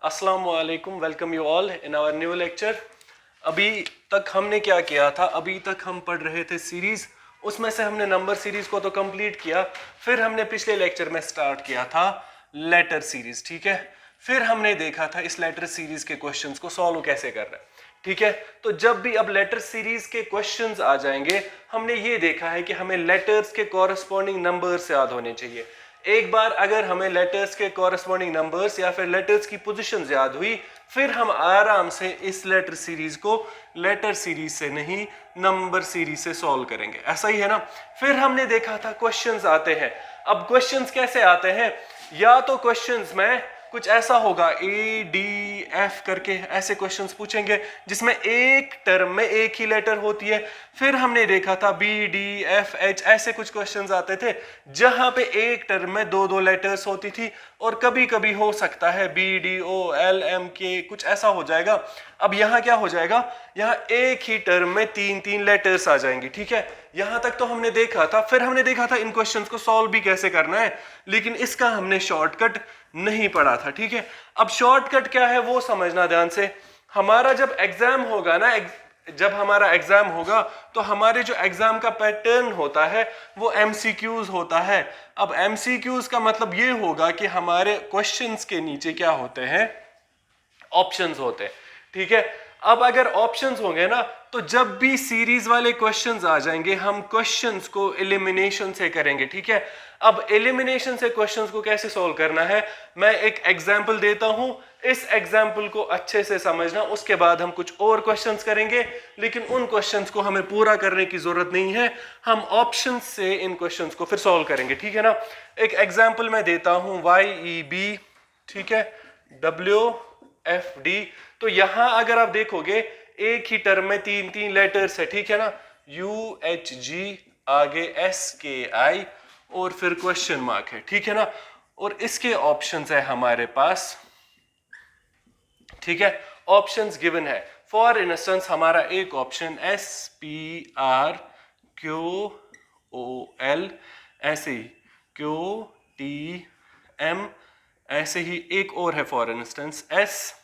अस्सलामु अलैकुम, welcome you all in our new lecture. अभी तक हमने क्या किया था? अभी तक हम पढ़ रहे थे सीरीज, उसमें से हमने नंबर सीरीज को तो कंप्लीट किया। फिर हमने पिछले लेक्चर में स्टार्ट किया था लेटर सीरीज, ठीक है। फिर हमने देखा था इस लेटर सीरीज के क्वेश्चंस को सॉल्व कैसे कर रहे हैं, ठीक है। तो जब भी अब लेटर सीरीज के क्वेश्चंस आ जाएंगे, हमने ये देखा है कि हमें लेटर्स के कॉरस्पॉन्डिंग नंबर्स याद होने चाहिए। एक बार अगर हमें लेटर्स के कॉरस्पॉन्डिंग नंबर्स या फिर लेटर्स की पोजीशंस याद हुई, फिर हम आराम से इस लेटर सीरीज को लेटर सीरीज से नहीं नंबर सीरीज से सॉल्व करेंगे। ऐसा ही है ना। फिर हमने देखा था क्वेश्चंस आते हैं। अब क्वेश्चंस कैसे आते हैं? या तो क्वेश्चंस में कुछ ऐसा होगा, ए डी एफ करके ऐसे क्वेश्चंस पूछेंगे जिसमें एक टर्म में एक ही लेटर होती है। फिर हमने देखा था बी डी एफ एच, ऐसे कुछ क्वेश्चंस आते थे जहां पे एक टर्म में दो दो लेटर्स होती थी, और कभी कभी हो सकता है B D O L M K, कुछ ऐसा हो जाएगा। अब यहाँ क्या हो जाएगा? यहाँ एक ही टर्म में तीन तीन लेटर्स आ जाएंगी, ठीक है। यहां तक तो हमने देखा था। फिर हमने देखा था इन क्वेश्चंस को सॉल्व भी कैसे करना है, लेकिन इसका हमने शॉर्टकट नहीं पढ़ा था, ठीक है। अब शॉर्टकट क्या है वो समझना ध्यान से। हमारा जब एग्जाम होगा ना, जब हमारा एग्जाम होगा तो हमारे जो एग्जाम का पैटर्न होता है वो एमसीक्यूज होता है। अब एमसीक्यूज का मतलब ये होगा कि हमारे क्वेश्चंस के नीचे क्या होते हैं? ऑप्शंस होते हैं, ठीक है। अब अगर ऑप्शंस होंगे ना, तो जब भी सीरीज वाले क्वेश्चंस आ जाएंगे, हम क्वेश्चंस को एलिमिनेशन से करेंगे, ठीक है। अब एलिमिनेशन से क्वेश्चंस को कैसे सॉल्व करना है, मैं एक एग्जांपल देता हूं, इस एग्जांपल को अच्छे से समझना। उसके बाद हम कुछ और क्वेश्चंस करेंगे, लेकिन उन क्वेश्चंस को हमें पूरा करने की जरूरत नहीं है, हम ऑप्शंस से इन क्वेश्चंस को फिर सॉल्व करेंगे, ठीक है ना। एक एग्जांपल मैं देता हूं, YEB, ठीक है, WFD। तो यहां अगर आप देखोगे एक ही टर्म में तीन तीन लेटर्स है, ठीक है ना। UHG, आगे SKI और फिर क्वेश्चन मार्क है, ठीक है ना। और इसके ऑप्शंस है हमारे पास, ठीक है। ऑप्शंस गिवन है। फॉर इंस्टेंस हमारा एक ऑप्शन SPRQOL, ऐसे ही QTM, ऐसे ही एक और है फॉर इंस्टेंस SOP,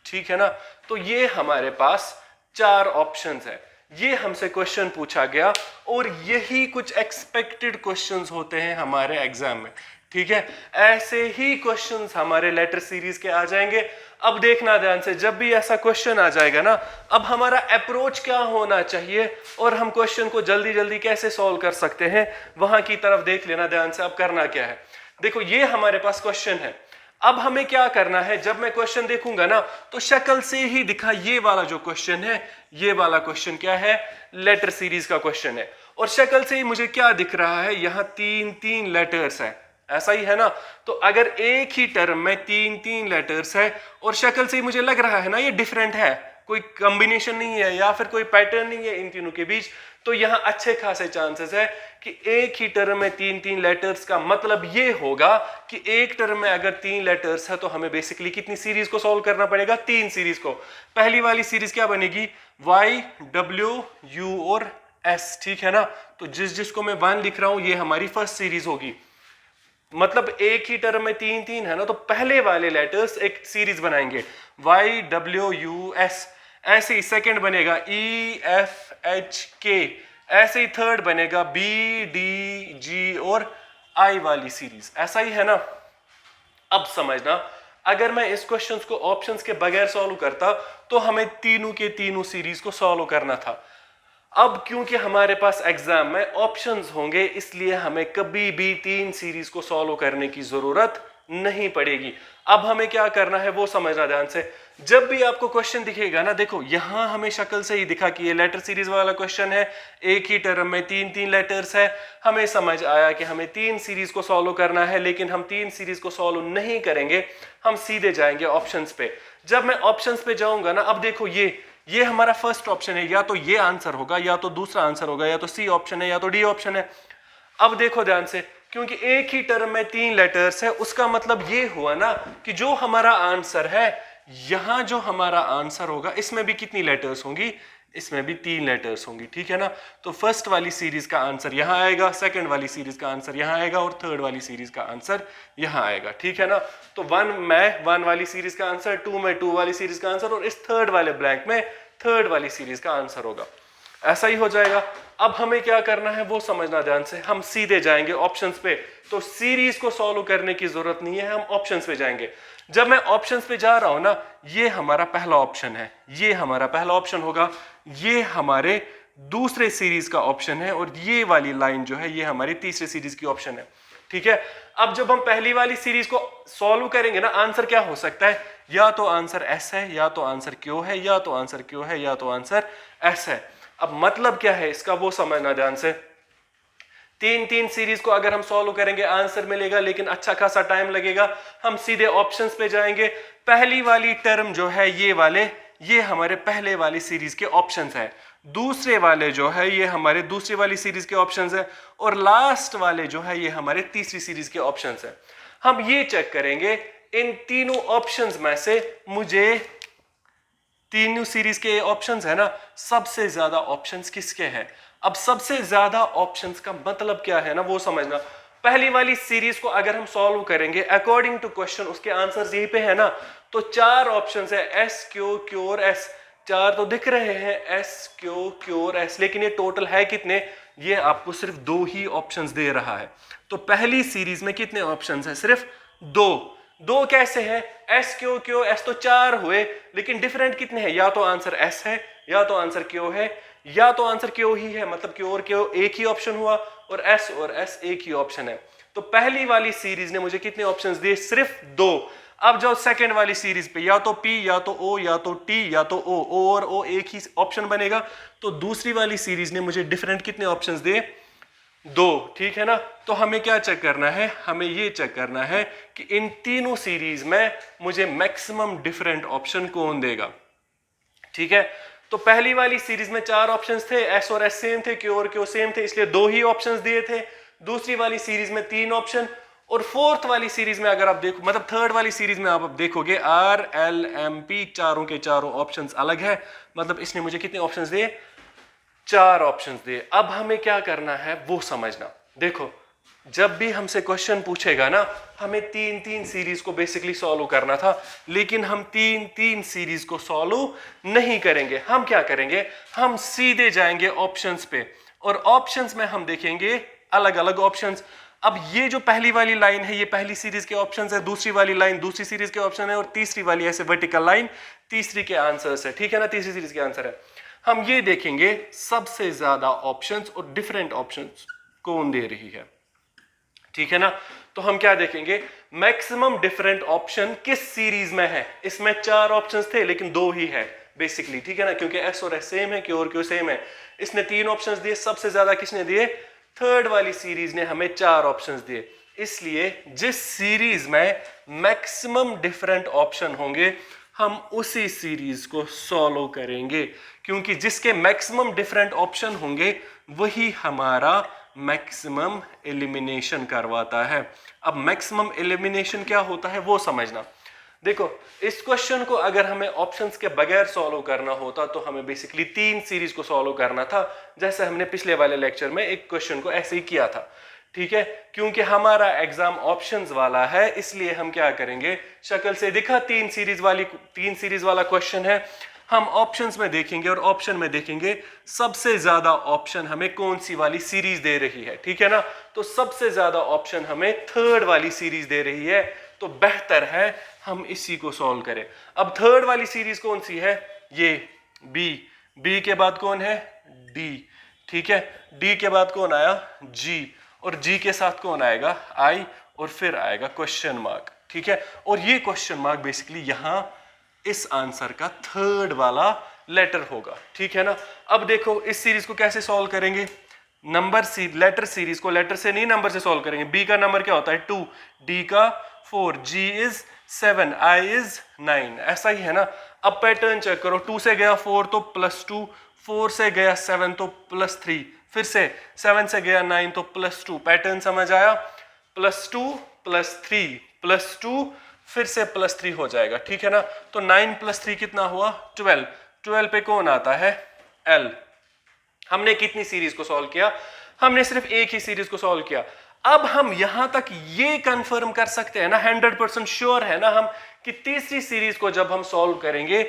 ठीक है ना। तो ये हमारे पास चार ऑप्शंस है। ये हमसे क्वेश्चन पूछा गया और यही कुछ एक्सपेक्टेड क्वेश्चंस होते हैं हमारे एग्जाम में, ठीक है। ऐसे ही क्वेश्चंस हमारे लेटर सीरीज के आ जाएंगे। अब देखना ध्यान से, जब भी ऐसा क्वेश्चन आ जाएगा ना, अब हमारा अप्रोच क्या होना चाहिए और हम क्वेश्चन को जल्दी जल्दी कैसे सॉल्व कर सकते हैं, वहां की तरफ देख लेना ध्यान से। अब करना क्या है, देखो ये हमारे पास क्वेश्चन है। अब हमें क्या करना है, जब मैं क्वेश्चन देखूंगा ना, तो शक्ल से ही दिखा ये वाला जो क्वेश्चन है, ये वाला क्वेश्चन क्या है? लेटर सीरीज का क्वेश्चन है। और शक्ल से ही मुझे क्या दिख रहा है? यहां तीन तीन लेटर्स है, ऐसा ही है ना। तो अगर एक ही टर्म में तीन तीन लेटर्स है और शक्ल से ही मुझे लग रहा है ना ये डिफरेंट है, कोई कॉम्बिनेशन नहीं है या फिर कोई पैटर्न नहीं है इन तीनों के बीच, तो यहां अच्छे खासे चांसेस है कि एक ही टर्म में तीन तीन लेटर्स का मतलब ये होगा कि एक टर्म में अगर तीन लेटर्स है तो हमें बेसिकली कितनी सीरीज को सॉल्व करना पड़ेगा? तीन सीरीज को। पहली वाली सीरीज क्या बनेगी? Y, W, U और S, ठीक है ना। तो जिसको मैं 1 लिख रहा हूं ये हमारी फर्स्ट सीरीज होगी। मतलब एक ही टर्म में तीन तीन है ना, तो पहले वाले लेटर्स एक सीरीज बनाएंगे, YWUS। ऐसे ही सेकंड बनेगा EFHK, ऐसे ही थर्ड बनेगा BDG और I वाली सीरीज। ऐसा ही है ना। अब समझना, अगर मैं इस क्वेश्चंस को ऑप्शंस के बगैर सॉल्व करता तो हमें तीनों के तीनों सीरीज को सॉल्व करना था। अब क्योंकि हमारे पास एग्जाम में ऑप्शंस होंगे, इसलिए हमें कभी भी तीन सीरीज को सॉल्व करने की जरूरत नहीं पड़ेगी। अब हमें क्या करना है वो समझना ध्यान से। जब भी आपको क्वेश्चन दिखेगा ना, देखो यहां हमें शक्ल से ही दिखा कि ये लेटर सीरीज वाला क्वेश्चन है, एक ही टर्म में तीन तीन लेटर्स है। हमें समझ आया कि हमें तीन सीरीज को सॉल्व करना है, लेकिन हम तीन सीरीज को सॉल्व नहीं करेंगे, हम सीधे जाएंगे ऑप्शंस पे। जब मैं ऑप्शंस पे जाऊंगा ना, अब देखो ये हमारा फर्स्ट ऑप्शन है, या तो ये आंसर होगा या तो दूसरा आंसर होगा, या तो सी ऑप्शन है या तो डी ऑप्शन है। अब देखो ध्यान से, क्योंकि एक ही टर्म में तीन लेटर्स है, उसका मतलब ये हुआ ना कि जो हमारा आंसर है, यहां जो हमारा आंसर होगा इसमें भी कितनी लेटर्स होंगी? इसमें भी 3 लेटर्स होंगी, ठीक है ना। तो फर्स्ट वाली सीरीज का आंसर यहाँ आएगा, सेकंड वाली सीरीज का आंसर यहाँ आएगा और थर्ड वाली सीरीज का आंसर यहाँ आएगा, ठीक है ना। तो 1 में 1 वाली सीरीज का आंसर, 2 में 2 वाली सीरीज का आंसर और इस थर्ड वाले ब्लैंक में थर्ड वाली सीरीज का आंसर होगा। ऐसा ही हो जाएगा। अब हमें क्या करना है वो समझना ध्यान से। हम सीधे जाएंगे ऑप्शंस पे, तो सीरीज को सॉल्व करने की जरूरत नहीं है, हम ऑप्शंस पे जाएंगे। जब मैं ऑप्शंस पे जा रहा हूं ना, ये हमारा पहला ऑप्शन है, ये हमारा पहला ऑप्शन होगा, ये हमारे दूसरे सीरीज का ऑप्शन है और ये वाली लाइन जो है ये हमारी तीसरे सीरीज की ऑप्शन है, ठीक है। अब जब हम पहली वाली सीरीज को सॉल्व करेंगे ना, आंसर क्या हो सकता है, या तो आंसर एस है, या तो आंसर क्यू है, या तो आंसर क्यू है, या तो आंसर एस है। अब मतलब क्या है इसका वो समझना ध्यान से। 3 सीरीज को अगर हम सॉल्व करेंगे आंसर मिलेगा, लेकिन अच्छा खासा टाइम लगेगा। हम सीधे ऑप्शंस पे जाएंगे। पहली वाली टर्म जो है ये वाले, ये हमारे पहले वाली सीरीज के ऑप्शंस है, दूसरे वाले जो है ये हमारे दूसरी वाली सीरीज के ऑप्शंस है और लास्ट वाले जो है ये हमारे तीसरी सीरीज के ऑप्शंस है। हम ये चेक करेंगे इन तीनों ऑप्शंस में से मुझे, तीनों सीरीज के ऑप्शंस है ना, सबसे ज्यादा ऑप्शंस किसके हैं। अब सबसे ज्यादा ऑप्शंस का मतलब क्या है ना वो समझना। पहली वाली सीरीज को अगर हम सॉल्व करेंगे अकॉर्डिंग टू क्वेश्चन, उसके आंसर्स यहीं पे है ना, तो 4 ऑप्शंस है, एस क्यू क्यू और एस। 4 तो दिख रहे हैं, एस क्यू क्यू और एस, लेकिन ये टोटल है कितने, ये आपको सिर्फ 2 ही ऑप्शंस दे रहा है। तो पहली सीरीज में कितने ऑप्शंस है, सिर्फ 2 कैसे है, एस क्यू क्यू एस तो 4 हुए, लेकिन डिफरेंट कितने हैं, या तो आंसर एस है, या तो आंसर क्यू है, या तो आंसर क्यू ही है, मतलब क्यू और क्यू एक ही ऑप्शन हुआ और एस एक ही ऑप्शन है। तो पहली वाली सीरीज ने मुझे कितने ऑप्शंस दिए, सिर्फ 2। अब जाओ सेकंड वाली सीरीज पे, या तो पी, या तो ओ, या तो टी, या तो ओ और ओ एक ही ऑप्शन बनेगा। तो दूसरी वाली सीरीज ने मुझे डिफरेंट कितने ऑप्शंस दिए, 2, ठीक है ना। तो हमें क्या चेक करना है, हमें ये चेक करना है कि इन तीनों सीरीज में मुझे मैक्सिमम डिफरेंट ऑप्शन कौन देगा, ठीक है। तो पहली वाली सीरीज में 4 ऑप्शंस थे, एस और एस सेम थे, क्यू और क्यू सेम थे, इसलिए 2 ही ऑप्शंस दिए थे। दूसरी वाली सीरीज में 3 ऑप्शन, और फोर्थ वाली सीरीज में अगर आप देखो, मतलब थर्ड वाली सीरीज में आप देखोगे आर एल एम पी, चारों के चारों ऑप्शंस अलग है, मतलब इसने मुझे कितने ऑप्शंस दिए, 4 ऑप्शंस दिए। अब हमें क्या करना है वो समझना। देखो जब भी हमसे क्वेश्चन पूछेगा ना, हमें 3 सीरीज को बेसिकली सॉल्व करना था, लेकिन हम 3 सीरीज को सॉल्व नहीं करेंगे। हम क्या करेंगे, हम सीधे जाएंगे ऑप्शंस पे और ऑप्शंस में हम देखेंगे अलग अलग ऑप्शंस। अब ये जो पहली वाली लाइन है ये पहली सीरीज के ऑप्शंस है, दूसरी वाली लाइन दूसरी सीरीज के ऑप्शन है और तीसरी वाली ऐसे वर्टिकल लाइन तीसरी के आंसर्स है, ठीक है ना, तीसरी सीरीज के आंसर है। हम ये देखेंगे सबसे ज्यादा ऑप्शंस और डिफरेंट ऑप्शंस कौन दे रही है, ठीक है ना। तो हम क्या देखेंगे, मैक्सिमम डिफरेंट ऑप्शन किस सीरीज में है। इसमें 4 ऑप्शंस थे लेकिन 2 ही है बेसिकली, ठीक है ना, क्योंकि एस और एस सेम है, क्यू और क्यू सेम है। इसने 3 ऑप्शंस दिए, सबसे ज्यादा किसने दिए, थर्ड वाली सीरीज ने हमें 4 ऑप्शंस दिए। इसलिए जिस सीरीज में मैक्सिमम डिफरेंट ऑप्शन होंगे हम उसी सीरीज को सॉल्व करेंगे, क्योंकि जिसके मैक्सिमम डिफरेंट ऑप्शन होंगे वही हमारा मैक्सिमम एलिमिनेशन करवाता है। अब मैक्सिमम एलिमिनेशन क्या होता है वो समझना। देखो इस क्वेश्चन को अगर हमें ऑप्शंस के बगैर सॉल्व करना होता तो हमें बेसिकली 3 सीरीज को सॉल्व करना था, जैसे हमने पिछले वाले लेक्चर में एक क्वेश्चन को ऐसे ही किया था, ठीक है। क्योंकि हमारा एग्जाम ऑप्शंस वाला है इसलिए हम क्या करेंगे, शक्ल से दिखा 3 सीरीज वाला क्वेश्चन है, हम ऑप्शंस में देखेंगे और ऑप्शन में देखेंगे सबसे ज्यादा ऑप्शन हमें कौन सी वाली सीरीज दे रही है, ठीक है ना। तो सबसे ज्यादा ऑप्शन हमें थर्ड वाली सीरीज दे रही है, तो बेहतर है हम इसी को सॉल्व करें। अब थर्ड वाली सीरीज कौन सी है, ये बी के बाद कौन है, डी, ठीक है। डी के बाद कौन आया, जी, और जी के साथ कौन आएगा, आई, और फिर आएगा क्वेश्चन मार्क, ठीक है। और ये क्वेश्चन मार्क बेसिकली यहां इस आंसर का थर्ड वाला लेटर होगा, ठीक है ना। अब देखो इस सीरीज को कैसे सॉल्व करेंगे, लेटर सीरीज को लेटर से नहीं नंबर से सॉल्व करेंगे। बी का नंबर क्या होता है 2, डी का 4, जी इज 7, आई इज 9, ऐसा ही है ना। अब पैटर्न चेक करो, 2 से गया 4 तो +2, 4 से गया 7 तो +3, फिर से 7 से गया 9 तो +2, पैटर्न समझ आया, +2 +3 +2 फिर से +3 हो जाएगा, ठीक है ना। तो 9 + 3 कितना हुआ, 12, 12 पे कौन आता है एल। हमने कितनी सीरीज को सॉल्व किया? हमने सिर्फ एक ही सीरीज को सॉल्व किया। अब हम यहां तक ये कंफर्म कर सकते हैं ना, 100% श्योर है ना हम, कि तीसरी सीरीज को जब हम सॉल्व करेंगे,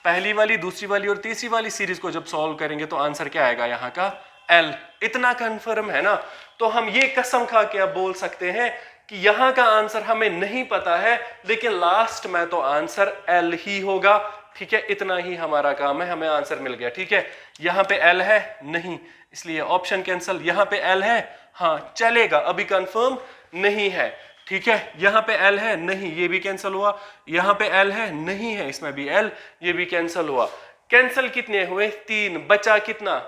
पहली वाली, दूसरी वाली और तीसरी वाली सीरीज को जब सॉल्व करेंगे तो आंसर क्या आएगा यहाँ का? एल। इतना कंफर्म है ना, तो हम ये कसम खा के अब बोल सकते हैं कि यहां का आंसर हमें नहीं पता है, लेकिन लास्ट में तो आंसर एल ही होगा। ठीक है, इतना ही हमारा काम है, हमें आंसर मिल गया। ठीक है, यहां पे एल है नहीं, इसलिए ऑप्शन कैंसिल। यहां पे एल है, हाँ चलेगा, अभी कंफर्म नहीं है। ठीक है, यहां पे एल है नहीं, ये भी कैंसिल हुआ। यहां पे एल है नहीं है, इसमें भी एल, ये भी कैंसिल हुआ। कैंसिल कितने हुए? 3। बचा कितना?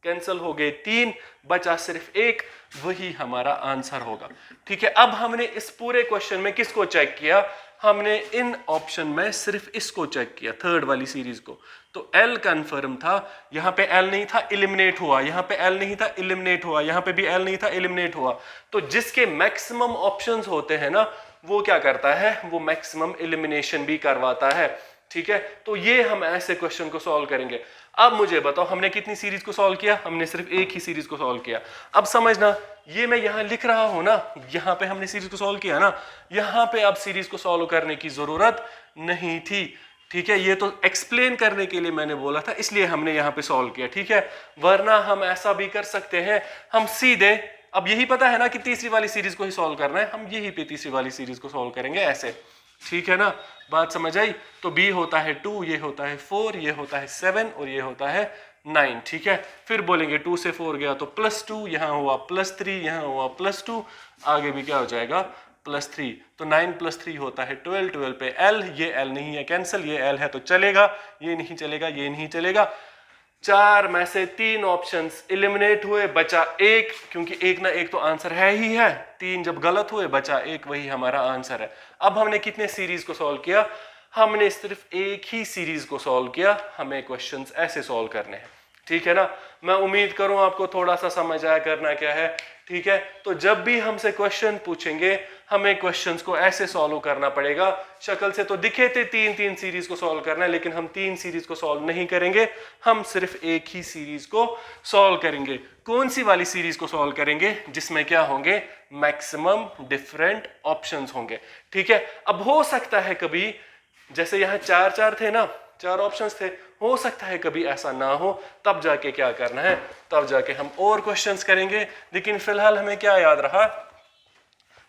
कैंसिल हो गए 3, बचा सिर्फ 1, वही हमारा आंसर होगा। ठीक है, अब हमने इस पूरे क्वेश्चन में किसको चेक किया? हमने इन ऑप्शन में सिर्फ इसको चेक किया, थर्ड वाली सीरीज को। तो एल कंफर्म था, यहां पे एल नहीं था, एलिमिनेट हुआ। यहां पे एल नहीं था, एलिमिनेट हुआ। यहां पे भी एल नहीं था, एलिमिनेट हुआ। तो जिसके मैक्सिमम ऑप्शंस होते हैं ना, वो क्या करता है? वो मैक्सिमम एलिमिनेशन भी करवाता है। ठीक है, तो ये हम ऐसे क्वेश्चन को सॉल्व करेंगे। अब मुझे बताओ, हमने कितनी सीरीज को सॉल्व किया? हमने सिर्फ एक ही सीरीज को सॉल्व किया। अब समझना, ये मैं यहां लिख रहा हूं ना, यहां पे हमने सीरीज को सॉल्व किया ना, यहां पे अब सीरीज को सॉल्व करने की जरूरत नहीं थी। ठीक है, ये तो एक्सप्लेन करने के लिए मैंने बोला था, इसलिए हमने यहां पे सॉल्व किया। ठीक है, वरना हम ऐसा भी कर सकते हैं, हम सीधे, अब यही पता है ना कि तीसरी वाली सीरीज को ही सॉल्व करना है, हम यही पे तीसरी वाली सीरीज को सॉल्व करेंगे ऐसे। ठीक है ना, बात समझ आई? तो b होता है 2, ये होता है 4, ये होता है 7 और ये होता है 9। ठीक है, फिर बोलेंगे 2 से 4 गया तो +2, यहां हुआ +3, यहां हुआ +2, आगे भी क्या हो जाएगा? +3। तो 9 + 3 होता है 12, 12 पे l, ये l नहीं है कैंसिल, ये l है तो चलेगा, ये नहीं चलेगा, ये नहीं चलेगा। 4 में से 3 ऑप्शंस एलिमिनेट हुए, बचा 1, क्योंकि एक ना एक तो आंसर है ही है। 3 जब गलत हुए, बचा 1, वही हमारा आंसर है। अब हमने कितने सीरीज को सॉल्व किया? हमने सिर्फ एक ही सीरीज को सॉल्व किया। हमें क्वेश्चंस ऐसे सॉल्व करने हैं। ठीक है ना, मैं उम्मीद करूं आपको थोड़ा सा समझ आया करना क्या है। ठीक है, तो जब भी हमसे क्वेश्चन पूछेंगे, हमें क्वेश्चंस को ऐसे सॉल्व करना पड़ेगा। शक्ल से तो दिखे थे 3 सीरीज को सॉल्व करना है, लेकिन हम 3 सीरीज को सॉल्व नहीं करेंगे, हम सिर्फ एक ही सीरीज को सॉल्व करेंगे। कौन सी वाली सीरीज को सॉल्व करेंगे? जिसमें क्या होंगे? मैक्सिमम डिफरेंट ऑप्शंस होंगे। ठीक है, अब हो सकता है कभी, जैसे यहाँ 4 थे ना, 4 ऑप्शंस थे, हो सकता है कभी ऐसा ना हो, तब जाके क्या करना है? तब जाके हम और क्वेश्चंस करेंगे। लेकिन फिलहाल हमें क्या याद रहा?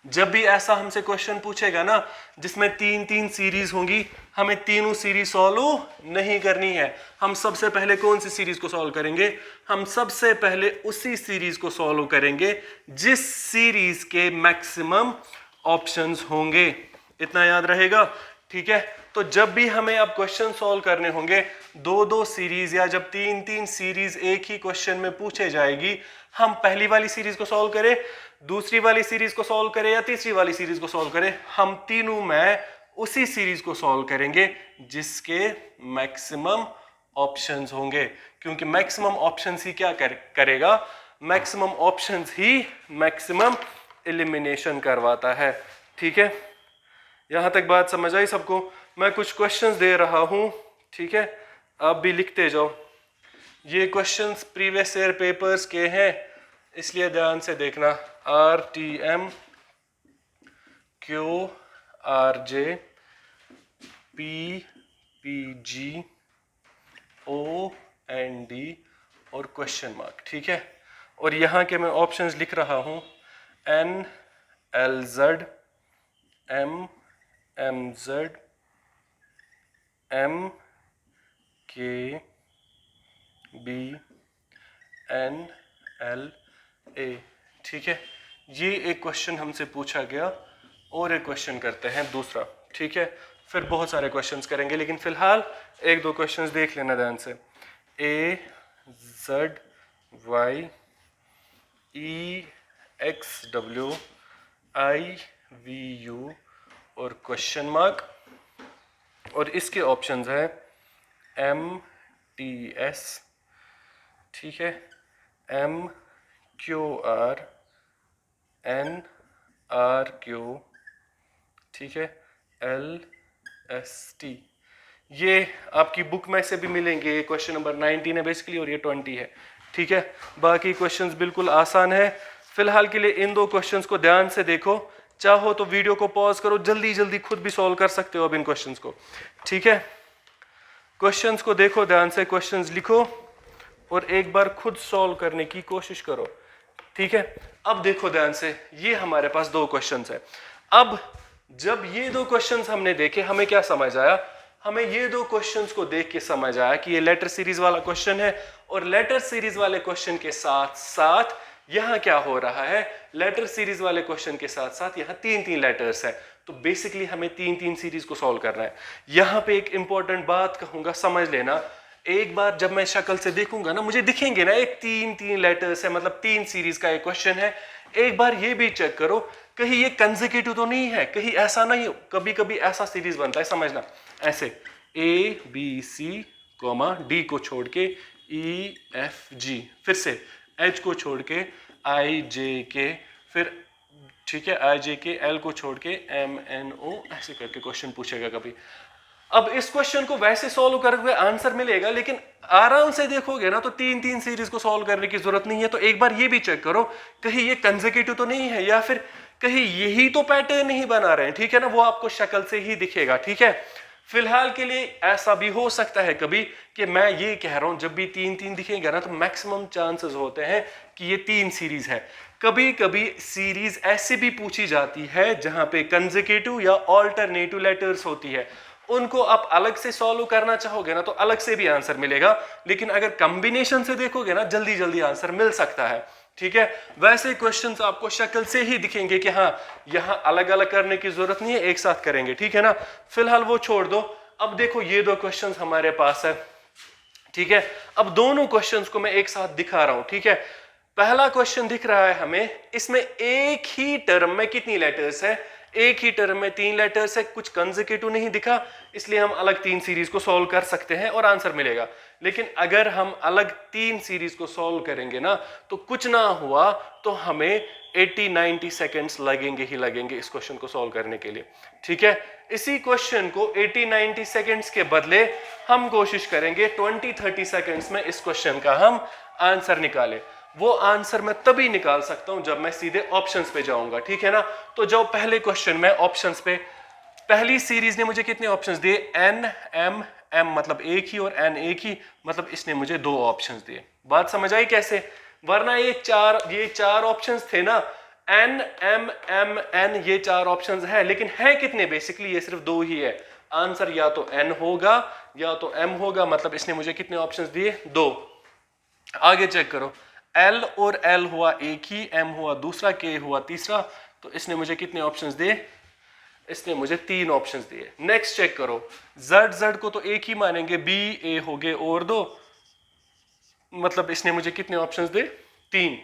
जब भी ऐसा हमसे क्वेश्चन पूछेगा ना, जिसमें 3 सीरीज होंगी, हमें तीनों सीरीज सॉल्व नहीं करनी है। हम सबसे पहले कौन सी सीरीज को सॉल्व करेंगे? हम सबसे पहले उसी सीरीज को सॉल्व करेंगे जिस सीरीज के मैक्सिमम ऑप्शंस होंगे। इतना याद रहेगा? ठीक है, तो जब भी हमें अब क्वेश्चन सॉल्व करने होंगे, 2 सीरीज या जब 3 सीरीज एक ही क्वेश्चन में पूछे जाएगी, हम पहली वाली सीरीज को सॉल्व करें, दूसरी वाली सीरीज को सॉल्व करें या तीसरी वाली सीरीज को सॉल्व करें, हम तीनों में उसी सीरीज को सॉल्व करेंगे जिसके मैक्सिमम ऑप्शंस होंगे। क्योंकि मैक्सिमम ऑप्शंस ही क्या करेगा? मैक्सिमम ऑप्शंस ही मैक्सिमम एलिमिनेशन करवाता है। ठीक है, यहां तक बात समझ आई सबको? मैं कुछ क्वेश्चंस दे रहा हूं, ठीक है, आप भी लिखते जाओ। ये क्वेश्चंस प्रीवियस ईयर पेपर्स के हैं, इसलिए ध्यान से देखना। RTM, QRJ, PPG, OND और क्वेश्चन मार्क। ठीक है, और यहाँ के मैं ऑप्शंस लिख रहा हूँ, NLZ, MZ, MKBNLA। ठीक है, ये एक क्वेश्चन हमसे पूछा गया, और एक क्वेश्चन करते हैं दूसरा। ठीक है, फिर बहुत सारे क्वेश्चंस करेंगे, लेकिन फिलहाल 1-2 क्वेश्चंस देख लेना ध्यान से। AZYEXWIVU और क्वेश्चन मार्क, और इसके ऑप्शंस है MTS, ठीक है, MQR, NRQ, ठीक है, LST। ये आपकी बुक में से भी मिलेंगे। क्वेश्चन नंबर 19 है बेसिकली और ये 20 है, ठीक है। बाकी क्वेश्चंस बिल्कुल आसान है। फिलहाल के लिए इन दो क्वेश्चंस को ध्यान से देखो, चाहो तो वीडियो को पॉज करो, जल्दी जल्दी खुद भी सॉल्व कर सकते हो अब इन क्वेश्चंस को, ठीक है। क्वेश्चंस को देखो ध्यान से, क्वेश्चंस लिखो और एक बार खुद सॉल्व करने की कोशिश करो, ठीक है। अब देखो ध्यान से, ये हमारे पास दो क्वेश्चंस है। अब जब ये दो क्वेश्चंस हमने देखे, हमें क्या समझ आया? हमें ये दो क्वेश्चंस को देख के समझ आया कि ये लेटर सीरीज वाला क्वेश्चन है और लेटर सीरीज वाले क्वेश्चन के साथ साथ यहाँ क्या हो रहा है, लेटर सीरीज वाले क्वेश्चन के साथ साथ यहाँ तीन तीन लेटर्स है। तो बेसिकली हमें तीन तीन सीरीज को सॉल्व करना है। यहाँ पे एक इंपॉर्टेंट बात कहूंगा, समझ लेना। एक बार जब मैं शक्ल से देखूंगा ना, मुझे दिखेंगे ना एक तीन तीन लेटर्स है, मतलब तीन सीरीज का एक क्वेश्चन है। एक बार ये भी चेक करो कहीं ये कंसेक्यूटिव तो नहीं है, कहीं ऐसा नहीं हो, कभी कभी ऐसा सीरीज बनता है, समझना ऐसे A B C comma D को छोड़ के ई एफ जी, फिर से एच को छोड़ के आई जे के, फिर ठीक है आई जे के, एल को छोड़ के एम एन ओ, ऐसे करके क्वेश्चन पूछेगा कभी। अब इस क्वेश्चन को वैसे सॉल्व करके आंसर मिलेगा, लेकिन आराम से देखोगे ना तो तीन तीन सीरीज को सॉल्व करने की जरूरत नहीं है। तो एक बार ये भी चेक करो कहीं ये कंसेक्यूटिव तो नहीं है, या फिर कहीं यही तो पैटर्न नहीं बना रहे हैं, ठीक है ना, वो आपको शक्ल से ही दिखेगा, ठीक है। फिलहाल के लिए ऐसा भी हो सकता है कभी कि मैं ये कह रहा हूं जब भी तीन तीन दिखेगा ना तो मैक्सिमम चांसेस होते हैं कि ये तीन सीरीज है। कभी कभी सीरीज ऐसे भी पूछी जाती है जहां पे कंसेक्यूटिव या ऑल्टरनेटिव लेटर्स होती है, उनको आप अलग से सॉल्व करना चाहोगे ना तो अलग से भी आंसर मिलेगा, लेकिन अगर कॉम्बिनेशन से देखोगे ना जल्दी जल्दी आंसर मिल सकता है, ठीक है। वैसे क्वेश्चंस आपको शक्ल से ही दिखेंगे कि हाँ यहाँ अलग अलग करने की जरूरत नहीं है, एक साथ करेंगे, ठीक है ना। फिलहाल वो छोड़ दो। अब देखो ये दो क्वेश्चंस हमारे पास है, ठीक है। अब दोनों क्वेश्चंस को मैं एक साथ दिखा रहा हूं, ठीक है। पहला क्वेश्चन दिख रहा है हमें, इसमें एक ही टर्म में कितनी लेटर्स है? एक ही टर्म में तीन लेटर्स है, कुछ कंसेक्यूटिव नहीं दिखा, इसलिए हम अलग तीन सीरीज को सॉल्व कर सकते हैं और आंसर मिलेगा। लेकिन अगर हम अलग तीन सीरीज को सॉल्व करेंगे ना तो कुछ ना हुआ तो हमें 80-90 सेकेंड्स लगेंगे ही लगेंगे इस क्वेश्चन को सॉल्व करने के लिए, ठीक है। इसी क्वेश्चन को 80-90 सेकेंड्स के बदले हम कोशिश करेंगे 20-30 सेकेंड्स में इस क्वेश्चन का हम आंसर निकालें। वो आंसर मैं तभी निकाल सकता हूं जब मैं सीधे ऑप्शंस पे जाऊंगा, ठीक है ना। तो जो पहले क्वेश्चन में ऑप्शंस पे, पहली सीरीज ने मुझे कितने ऑप्शंस दिए? एन एम एम मतलब एक ही और एन एक ही, मतलब इसने मुझे दो ऑप्शंस दिए। बात समझ आई कैसे? वरना ये चार ऑप्शंस थे ना, एन एम एम एन, ये चार ऑप्शंस है, लेकिन है कितने? बेसिकली ये सिर्फ दो ही है। आंसर या तो एन होगा या तो एम होगा, मतलब इसने मुझे कितने ऑप्शंस दिए? दो। आगे चेक करो, एल और एल हुआ एक ही, एम हुआ दूसरा, के हुआ तीसरा, तो इसने मुझे कितने ऑप्शंस दिए? इसने मुझे तीन ऑप्शंस दिए। नेक्स्ट चेक करो, जेड जेड को तो एक ही मानेंगे, बी ए हो गए और दो, मतलब इसने मुझे कितने ऑप्शंस दिए? तीन,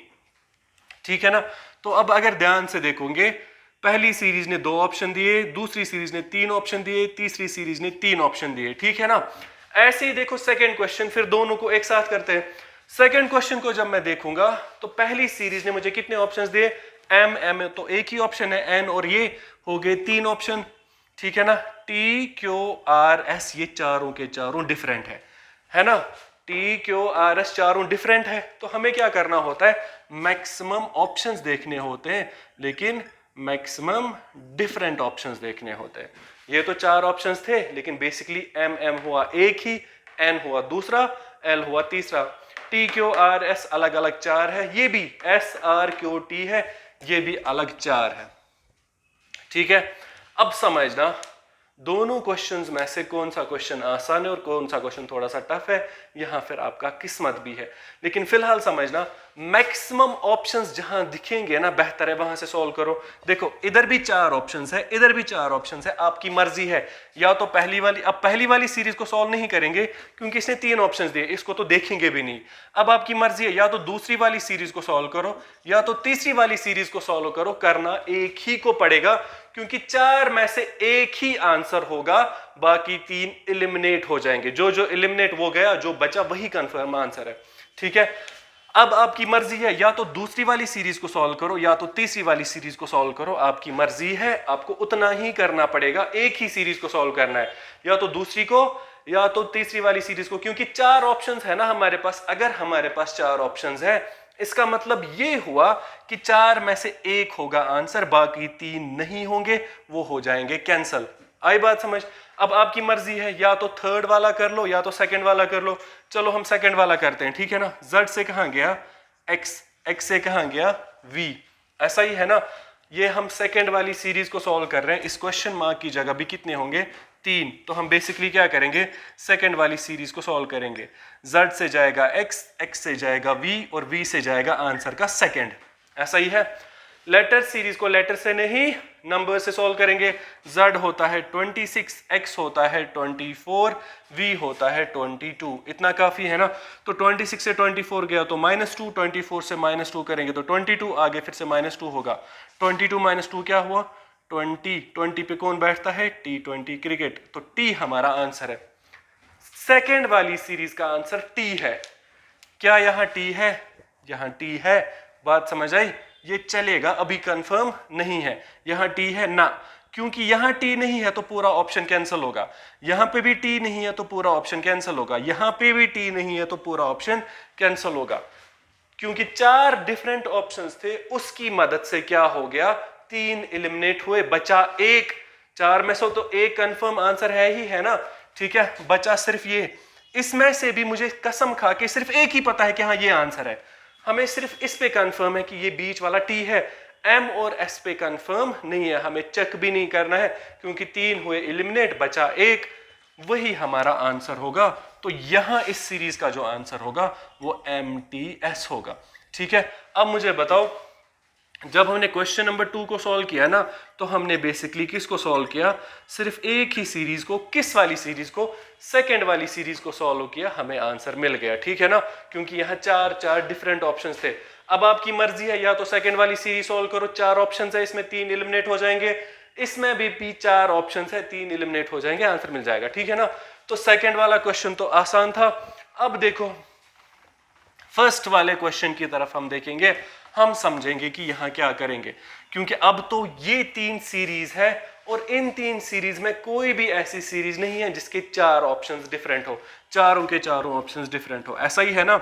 ठीक है ना। तो अब अगर ध्यान से देखोगे, पहली सीरीज ने दो ऑप्शन दिए, दूसरी सीरीज ने तीन ऑप्शन दिए, तीसरी सीरीज ने तीन ऑप्शन दिए, ठीक है ना। ऐसे ही देखो सेकेंड क्वेश्चन, फिर दोनों को एक साथ करते हैं। सेकेंड क्वेश्चन को जब मैं देखूंगा तो पहली सीरीज ने मुझे कितने ऑप्शंस दिए? एम एम तो एक ही ऑप्शन है, एन और ये हो गए तीन ऑप्शन, ठीक है ना। टी क्यू आर एस ये चारों के चारों डिफरेंट है ना। टी क्यू आर एस चारों डिफरेंट है, तो हमें क्या करना होता है? मैक्सिमम ऑप्शंस देखने होते हैं, लेकिन मैक्सिमम डिफरेंट ऑप्शंस देखने होते हैं। ये तो चार ऑप्शंस थे, लेकिन बेसिकली एम एम हुआ एक ही, एन हुआ दूसरा, एल हुआ तीसरा, टी क्यू आर एस अलग अलग चार है, ये भी एस आर क्यू टी है, ये भी अलग चार है, ठीक है। अब समझना दोनों क्वेश्चंस में से कौन सा क्वेश्चन आसान है और कौन सा क्वेश्चन थोड़ा सा टफ है, यहां फिर आपका किस्मत भी है। लेकिन फिलहाल समझना, मैक्सिमम ऑप्शंस जहां दिखेंगे ना बेहतर है वहां से सॉल्व करो। देखो इधर भी चार ऑप्शंस है, इधर भी चार ऑप्शंस है, आपकी मर्जी है। या तो पहली वाली, अब पहली वाली सीरीज को सॉल्व नहीं करेंगे क्योंकि इसने तीन ऑप्शंस दिए, इसको तो देखेंगे भी नहीं। अब आपकी मर्जी है, या तो दूसरी वाली सीरीज को सॉल्व करो या तो तीसरी वाली सीरीज को सॉल्व करो। करना एक ही को पड़ेगा क्योंकि चार में से एक ही आंसर होगा, बाकी तीन एलिमिनेट हो जाएंगे। जो जो एलिमिनेट वो गया, जो बचा वही कंफर्म आंसर है, ठीक है। अब आपकी मर्जी है, या तो दूसरी वाली सीरीज को सॉल्व करो या तो तीसरी वाली सीरीज को सॉल्व करो, आपकी मर्जी है, आपको उतना ही करना पड़ेगा। एक ही सीरीज को सॉल्व करना है, या तो दूसरी को या तो तीसरी वाली सीरीज को, क्योंकि 4 ऑप्शंस है ना हमारे पास। अगर हमारे पास 4 ऑप्शंस है, इसका मतलब ये हुआ कि 4 में से 1 होगा आंसर, बाकी 3 नहीं होंगे, वो हो जाएंगे कैंसल। आई बात समझ? अब आपकी मर्जी है, या तो थर्ड वाला कर लो या तो सेकंड वाला कर लो। चलो हम सेकंड वाला करते हैं, ठीक है ना। z से कहां गया x, x से कहां गया v, ऐसा ही है ना। ये हम सेकंड वाली सीरीज को सॉल्व कर रहे हैं, इस क्वेश्चन मार्क की जगह भी कितने होंगे 3। तो हम बेसिकली क्या करेंगे, सेकंड वाली सीरीज को सॉल्व करेंगे। z से जाएगा x, x से जाएगा v और v से जाएगा आंसर का सेकंड, ऐसा ही है। लेटर सीरीज को लेटर से नहीं नंबर से सॉल्व करेंगे। z होता है 26, x होता है 24, v होता है 22, इतना काफी है ना। तो 26 से 24 गया तो -2, 24 से -2 करेंगे तो 22, आगे फिर से -2 होगा। 22 - 2 क्या हुआ 20, 20 पे कौन बैठता है T20 क्रिकेट, तो T हमारा आंसर है। सेकेंड वाली सीरीज का आंसर T है। क्या यहाँ T है? यहाँ T है, बात समझ आई? ये चलेगा, अभी कंफर्म नहीं है। यहाँ T है ना, क्योंकि यहाँ T नहीं है तो पूरा ऑप्शन कैंसिल होगा। यहाँ पे भी T नहीं है तो पूरा ऑप्शन कैंसिल होगा। यहाँ पे भी T नहीं है तो पूरा ऑप्शन कैंसिल होगा। क्योंकि 4 डिफरेंट ऑप्शंस थे, उसकी मदद से क्या हो गया, 3 एलिमिनेट हुए, बचा 1। 4 में से तो 1 कंफर्म आंसर है ही है ना, ठीक है, बचा सिर्फ ये। इसमें से भी मुझे कसम खा के सिर्फ एक ही पता है कि हाँ ये आंसर है। हमें सिर्फ इस पे कंफर्म है कि ये बीच वाला T है, M और S पे कंफर्म नहीं है, हमें चेक भी नहीं करना है, क्योंकि 3 हुए एलिमिनेट, बचा 1, वही हमारा आंसर होगा। तो यहां इस सीरीज का जो आंसर होगा वो MTS होगा, ठीक है। अब मुझे बताओ, जब हमने क्वेश्चन नंबर 2 को सॉल्व किया ना, तो हमने बेसिकली किसको सॉल्व किया, सिर्फ एक ही सीरीज को। किस वाली सीरीज को? सेकेंड वाली सीरीज को सॉल्व किया, हमें आंसर मिल गया, ठीक है ना, क्योंकि यहाँ 4 डिफरेंट ऑप्शंस थे। अब आपकी मर्जी है, या तो सेकेंड वाली सीरीज सॉल्व करो, 4 ऑप्शंस है, इसमें 3 एलिमिनेट हो जाएंगे, इसमें भी 4 ऑप्शंस है, 3 एलिमिनेट हो जाएंगे, आंसर मिल जाएगा, ठीक है ना। तो सेकेंड वाला क्वेश्चन तो आसान था। अब देखो फर्स्ट वाले क्वेश्चन की तरफ हम देखेंगे, हम समझेंगे कि यहां क्या करेंगे, क्योंकि अब तो ये 3 सीरीज है और इन 3 सीरीज में कोई भी ऐसी सीरीज नहीं है जिसके 4 ऑप्शंस डिफरेंट हो, चारों के चारों ऑप्शंस डिफरेंट हो, ऐसा ही है ना।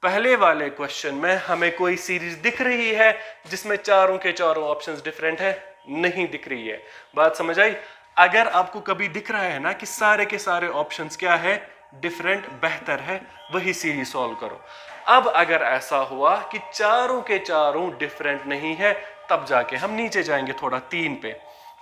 पहले वाले क्वेश्चन में हमें कोई सीरीज दिख रही है जिसमें चारों के चारों ऑप्शंस डिफरेंट है? नहीं दिख रही है, बात समझ आई। अगर आपको कभी दिख रहा है ना कि सारे के सारे ऑप्शंस क्या है, डिफरेंट, बेहतर है, वही सीरीज सॉल्व करो। अब अगर ऐसा हुआ कि चारों के चारों डिफरेंट नहीं है, तब जाके हम नीचे जाएंगे थोड़ा 3 पे,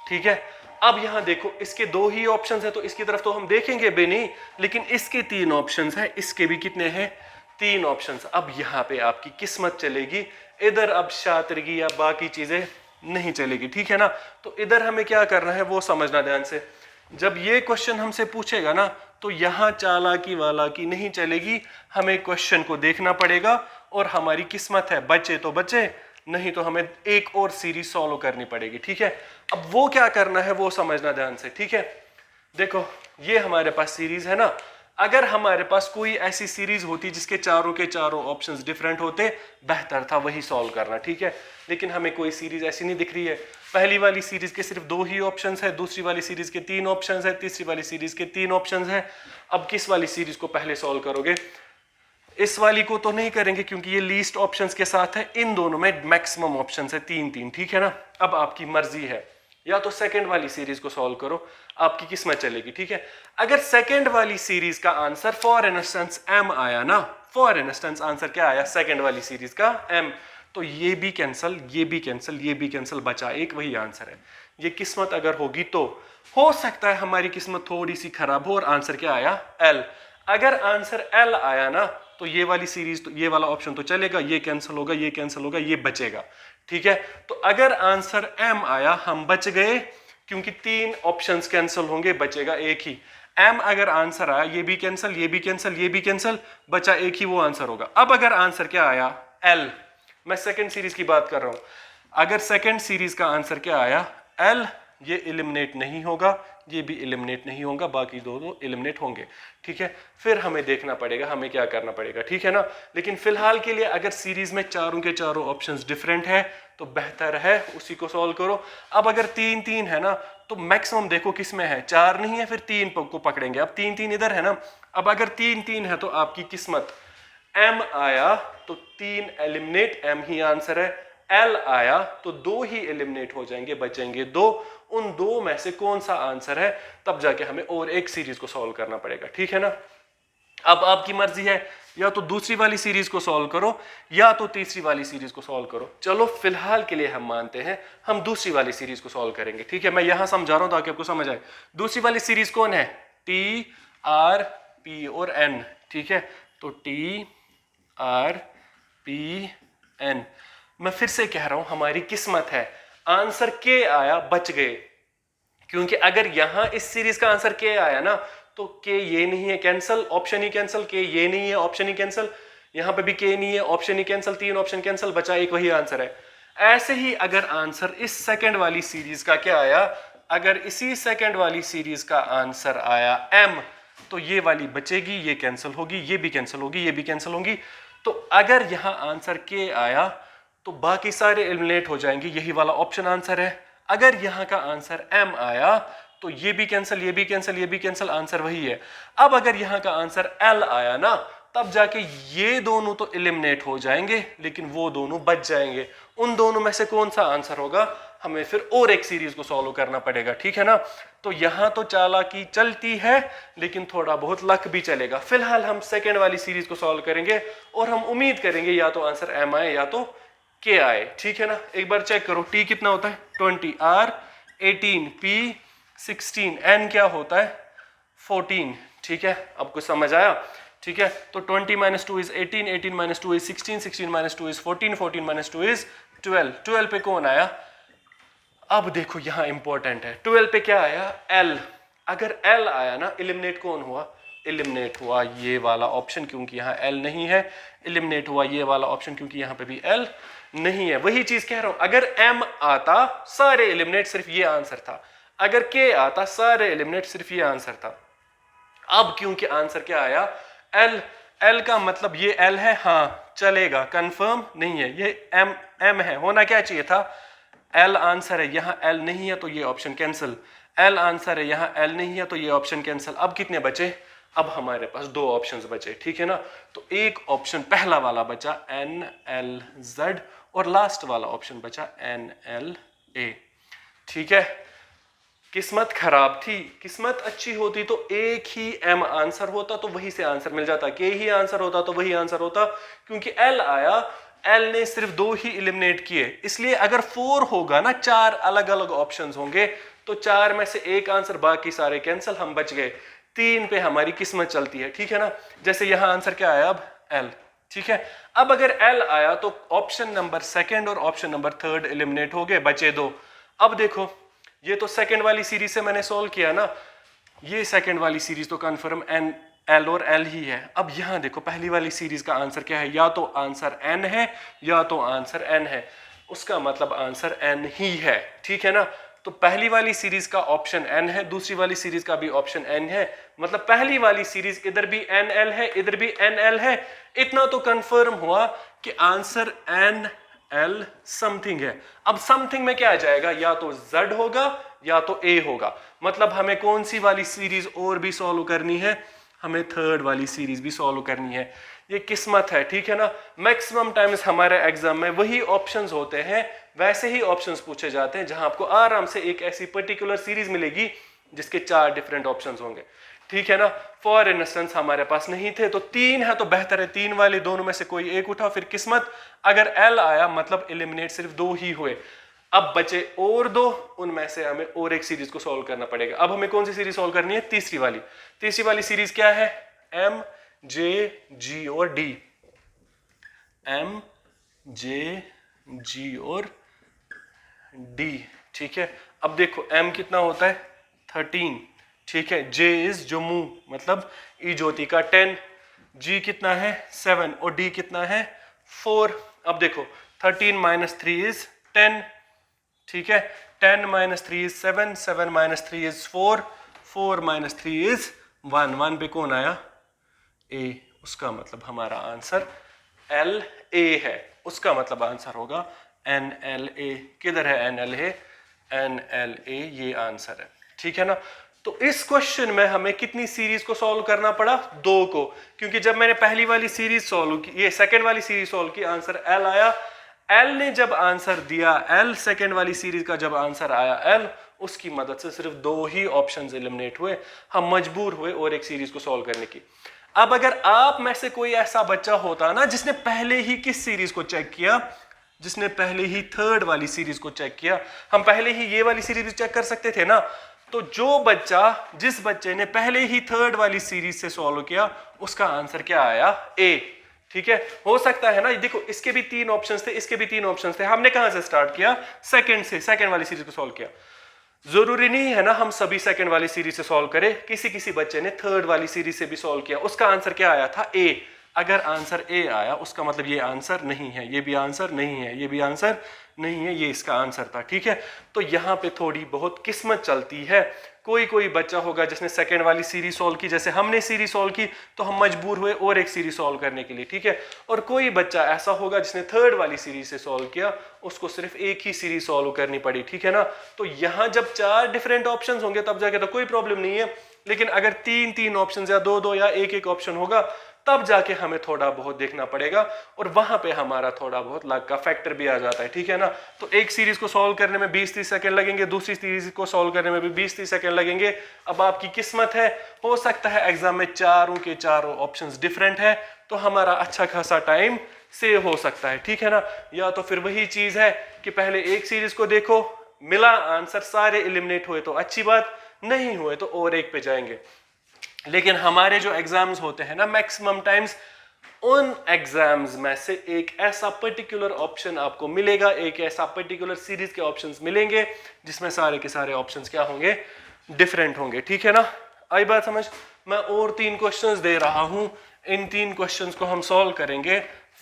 ठीक है। अब यहां देखो, इसके 2 ही ऑप्शंस है तो इसकी तरफ तो हम देखेंगे भी नहीं, लेकिन इसके 3 ऑप्शंस है, इसके भी कितने हैं 3 ऑप्शंस। अब यहाँ पे आपकी किस्मत चलेगी, इधर अब शातिरगी या बाकी चीजें नहीं चलेगी, ठीक है ना। तो इधर हमें क्या करना है वो समझना ध्यान से। जब ये क्वेश्चन हमसे पूछेगा ना, तो यहां चालाकी वालाकी नहीं चलेगी, हमें क्वेश्चन को देखना पड़ेगा और हमारी किस्मत है, बचे तो बचे, नहीं तो हमें एक और सीरीज सॉल्व करनी पड़ेगी, ठीक है। अब वो क्या करना है वो समझना ध्यान से, ठीक है। देखो ये हमारे पास सीरीज है ना, अगर हमारे पास कोई ऐसी सीरीज होती जिसके चारों के चारों ऑप्शंस डिफरेंट होते, बेहतर था वही सॉल्व करना, ठीक है। लेकिन हमें कोई सीरीज ऐसी नहीं दिख रही है। पहली वाली सीरीज के सिर्फ 2 ही ऑप्शंस है, दूसरी वाली सीरीज के 3 ऑप्शंस है, तीसरी वाली सीरीज के 3 ऑप्शंस है। अब किस वाली सीरीज को पहले सॉल्व करोगे? इस वाली को तो नहीं करेंगे क्योंकि ये लीस्ट ऑप्शंस के साथ है, इन दोनों में मैक्सिमम ऑप्शंस है 3-3, ठीक है ना। अब आपकी मर्जी है, या तो सेकंड वाली सीरीज को सॉल्व करो, आपकी किस्मत चलेगी, ठीक है। अगर सेकंड वाली सीरीज का आंसर फॉर इंस्टेंस m आया ना, फॉर इंस्टेंस आंसर क्या आया सेकंड वाली सीरीज का m, तो ये भी कैंसिल, ये भी कैंसिल, ये भी कैंसिल, बचा एक, वही आंसर है। ये किस्मत अगर होगी तो हो सकता है हमारी किस्मत थोड़ी सी खराब हो और आंसर क्या आया l। अगर आंसर l आया ना, तो ये वाली सीरीज, तो ये वाला ऑप्शन तो चलेगा, ये कैंसिल होगा, ये कैंसिल होगा, ये बचेगा, ठीक है। तो अगर आंसर m आया, हम बच गए, क्योंकि 3 ऑप्शंस कैंसिल होंगे, बचेगा एक ही। m अगर आंसर आया, ये भी कैंसिल, ये भी कैंसिल, ये भी कैंसिल, बचा एक ही, वो आंसर होगा। अब अगर आंसर क्या आया l, मैं सेकंड सीरीज की बात कर रहा हूं, अगर सेकंड सीरीज का आंसर क्या आया l, ये एलिमिनेट नहीं होगा, ये भी एलिमिनेट नहीं होगा, बाकी दो एलिमिनेट होंगे। ठीक है, फिर हमें देखना पड़ेगा हमें क्या करना पड़ेगा। ठीक है ना, लेकिन फिलहाल के लिए अगर सीरीज में चारों के चारों ऑप्शंस डिफरेंट है तो बेहतर है उसी को सॉल्व करो। अब अगर 3-3 है ना तो मैक्सिमम देखो किस में है, 4 नहीं है फिर 3 को पकड़ेंगे। अब 3-3 इधर है ना, अब अगर 3-3 है तो आपकी किस्मत m आया तो 3 एलिमिनेट, m ही आंसर है। l आया तो 2 ही एलिमिनेट हो जाएंगे, बचेंगे 2। उन 2 में से कौन सा आंसर है, तब जाके हमें और एक सीरीज को सॉल्व करना पड़ेगा। ठीक है ना, अब आपकी मर्जी है, या तो दूसरी वाली सीरीज को सॉल्व करो या तो तीसरी वाली सीरीज को सॉल्व करो। चलो फिलहाल के लिए हम मानते हैं हम दूसरी वाली सीरीज को सॉल्व करेंगे। ठीक है, मैं यहां समझा रहा हूं ताकि आपको समझ आए। दूसरी वाली सीरीज कौन है, टी आर पी और एन। ठीक है, तो टी आर पी एन। मैं फिर से कह रहा हूं हमारी किस्मत है, आंसर के आया बच गए, क्योंकि अगर यहां इस सीरीज का आंसर के आया ना तो के ये नहीं है, कैंसल, ऑप्शन ही कैंसल, के ये नहीं है, ऑप्शन ही कैंसल, यहां पे भी के नहीं है, ऑप्शन ही कैंसल, 3 ऑप्शन कैंसल, बचा एक वही आंसर है। ऐसे ही अगर आंसर इस सेकंड वाली सीरीज का क्या आया, अगर इसी सेकंड वाली सीरीज का आंसर आया m, तो ये वाली बचेगी, ये कैंसिल होगी, ये भी कैंसिल होगी, ये भी कैंसिल होगी। तो अगर यहां आंसर के आया तो बाकी सारे एलिमिनेट हो जाएंगे, यही वाला ऑप्शन आंसर है। अगर यहां का आंसर m आया तो ये भी कैंसिल, ये भी कैंसिल, ये भी कैंसिल, आंसर वही है। अब अगर यहां का आंसर l आया ना, तब जाके ये दोनों तो एलिमिनेट हो जाएंगे लेकिन वो दोनों बच जाएंगे। उन दोनों में से कौन सा आंसर होगा, हमें फिर और एक सीरीज को सॉल्व करना पड़ेगा। ठीक है ना, तो यहां तो चालाकी चलती है लेकिन थोड़ा बहुत लक भी चलेगा। फिलहाल हम सेकेंड वाली सीरीज को सॉल्व करेंगे और हम उम्मीद करेंगे या तो आंसर m आए या तो के आए। ठीक है ना, एक बार चेक करो, t कितना होता है 20, r 18, p 16, n क्या होता है 14। ठीक है, अब कुछ समझ आया। ठीक है, तो 20 - 2 इज 18, 18 - 2 इज 16, 16 - 2 इज 14, 14 - 2 इज 12, 12 पे कौन आया। अब देखो यहां इंपॉर्टेंट है, 12 पे क्या आया l। अगर l आया ना, एलिमिनेट कौन हुआ, एलिमिनेट हुआ ये वाला ऑप्शन क्योंकि यहाँ l नहीं है, एलिमिनेट हुआ ये वाला ऑप्शन क्योंकि यहाँ पे भी l नहीं है। वही चीज कह रहा हूं, अगर m आता सारे एलिमिनेट, सिर्फ ये आंसर था। अगर k आता सारे एलिमिनेट, सिर्फ ये आंसर था। अब क्योंकि आंसर क्या आया l, l का मतलब ये l है, हाँ चलेगा, कंफर्म नहीं है, ये m है, होना क्या चाहिए था l आंसर है, यहाँ l नहीं है तो ये ऑप्शन कैंसिल, l आंसर है, यहाँ l नहीं है तो ये ऑप्शन कैंसिल। अब कितने बचे, अब हमारे पास 2 ऑप्शंस बचे। ठीक है ना, तो एक ऑप्शन पहला वाला बचा NLZ और लास्ट वाला ऑप्शन बचा NLA। ठीक है, किस्मत खराब थी, किस्मत अच्छी होती तो एक ही m आंसर होता तो वही से आंसर मिल जाता, k ही आंसर होता तो वही आंसर होता। क्योंकि l आया, l ने सिर्फ 2 ही एलिमिनेट किए, इसलिए अगर 4 होगा ना, 4 अलग अलग ऑप्शंस होंगे तो 4 में से एक आंसर, बाकी सारे कैंसिल, हम बच गए। 3 पे हमारी किस्मत चलती है। ठीक है ना, जैसे यहां आंसर क्या आया अब l। ठीक है, अब अगर l आया तो ऑप्शन नंबर 2 और ऑप्शन नंबर 3 एलिमिनेट हो गए, बचे 2। अब देखो ये तो सेकंड वाली सीरीज से मैंने सॉल्व किया ना, ये सेकंड वाली सीरीज तो कंफर्म n l और l ही है। अब यहां देखो पहली वाली सीरीज का आंसर क्या है, या तो आंसर n है या तो आंसर n है, उसका मतलब आंसर n ही है। ठीक है ना, तो पहली वाली सीरीज का ऑप्शन n है, दूसरी वाली सीरीज का भी ऑप्शन n है, मतलब पहली वाली सीरीज इधर भी nl है, इधर भी nl है। इतना तो कंफर्म हुआ कि आंसर NL समथिंग है। अब समथिंग में क्या आ जाएगा, या तो Z होगा या तो A होगा। मतलब हमें कौन सी वाली सीरीज और भी सॉल्व करनी है, हमें थर्ड वाली सीरीज भी सॉल्व करनी है। ये किस्मत है। ठीक है ना, मैक्सिमम टाइम्स हमारे एग्जाम में वही ऑप्शंस होते हैं, वैसे ही ऑप्शंस पूछे जाते हैं जहां आपको आराम से एक ऐसी पर्टिकुलर सीरीज मिलेगी जिसके 4 डिफरेंट ऑप्शंस होंगे। ठीक है ना, फॉर इंस्टेंस हमारे पास नहीं थे तो 3 है तो बेहतर है 3 वाले दोनों में से कोई एक उठा, फिर किस्मत, अगर L आया मतलब एलिमिनेट सिर्फ 2 ही हुए। अब बचे और 2, उनमें से हमें और एक सीरीज को सॉल्व करना पड़ेगा। अब हमें कौन सी सीरीज सॉल्व करनी है, तीसरी वाली। तीसरी वाली सीरीज क्या है, M J G और D, M J G और D। ठीक है, अब देखो M कितना होता है 13। ठीक है, J इज जम्मू मतलब ई ज्योति का 10, G कितना है 7 और D कितना है 4। अब देखो 13 - 3 इज 10। ठीक है, 10 minus 3 is 7, 7 minus 3 is 4, 4 minus 3 is 1, 1 पे कौन आया? A, उसका मतलब हमारा आंसर एल ए है, उसका मतलब आंसर होगा एन एल ए। किधर है N L A? N L A, ये आंसर है, ठीक है ना। तो इस क्वेश्चन में हमें कितनी सीरीज को सॉल्व करना पड़ा? 2 को, क्योंकि जब मैंने पहली वाली सीरीज सॉल्व की, ये सेकंड वाली सीरीज सॉल्व की, आंसर एल आया। एल ने जब आंसर दिया एल, सेकंड वाली सीरीज का जब आंसर आया एल, उसकी मदद से सिर्फ 2 ही ऑप्शंस एलिमिनेट हुए, हम मजबूर हुए और एक सीरीज को सॉल्व करने की। अब अगर आप में से कोई ऐसा बच्चा होता ना जिसने पहले ही किस सीरीज को चेक किया, जिसने पहले ही थर्ड वाली सीरीज को चेक किया, हम पहले ही ये वाली सीरीज भी चेक कर सकते थे ना। तो जो बच्चा, जिस बच्चे ने पहले ही थर्ड वाली सीरीज से सॉल्व किया, उसका आंसर क्या आया? ए, ठीक है। हो सकता है ना, देखो इसके भी 3 ऑप्शंस थे, इसके भी 3 ऑप्शंस थे, हमने कहां से स्टार्ट किया? सेकंड से, सेकंड वाली सीरीज को सॉल्व किया। जरूरी नहीं है ना हम सभी सेकंड वाली सीरीज से सॉल्व करें, किसी किसी बच्चे ने थर्ड वाली सीरीज से भी सॉल्व किया, उसका आंसर क्या आया था? ए। अगर आंसर ए आया, उसका मतलब ये आंसर नहीं है, ये भी आंसर नहीं है, ये भी आंसर नहीं है, ये इसका आंसर था, ठीक है। तो यहाँ पे थोड़ी बहुत किस्मत चलती है। कोई कोई बच्चा होगा जिसने सेकंड वाली सीरीज सॉल्व की, जैसे हमने सीरीज सॉल्व की तो हम मजबूर हुए और एक सीरीज सॉल्व करने के लिए, ठीक है। और कोई बच्चा ऐसा होगा जिसने थर्ड वाली सीरीज से सॉल्व किया, उसको सिर्फ एक ही सीरीज सॉल्व करनी पड़ी, ठीक है ना। तो यहाँ जब 4 डिफरेंट ऑप्शंस होंगे तब जाके तो कोई प्रॉब्लम नहीं है, लेकिन अगर 3-3 ऑप्शंस या 2-2 या एक ऑप्शन होगा, तब जाके हमें थोड़ा बहुत देखना पड़ेगा, और वहां पे हमारा थोड़ा बहुत लक का फैक्टर भी आ जाता है, ठीक है ना। तो एक सीरीज को सॉल्व करने में 20-30 सेकंड लगेंगे, दूसरी सीरीज को सॉल्व करने में भी 20-30 सेकंड लगेंगे। अब आपकी किस्मत है, हो सकता है एग्जाम में चारों के चारों ऑप्शंस डिफरेंट है, तो हमारा अच्छा खासा टाइम सेव हो सकता है, ठीक है ना। या तो फिर वही चीज है कि पहले एक सीरीज को देखो, मिला आंसर, सारे एलिमिनेट हुए तो अच्छी बात, नहीं हुए तो और एक पे जाएंगे। लेकिन हमारे जो एग्जाम्स होते हैं ना, मैक्सिमम टाइम्स उन एग्जाम्स में से एक ऐसा पर्टिकुलर ऑप्शन आपको मिलेगा, एक ऐसा पर्टिकुलर सीरीज के ऑप्शंस मिलेंगे जिसमें सारे के सारे ऑप्शंस क्या होंगे? डिफरेंट होंगे, ठीक है ना। आई बात समझ? मैं और 3 क्वेश्चंस दे रहा हूं, इन 3 क्वेश्चंस को हम सॉल्व करेंगे,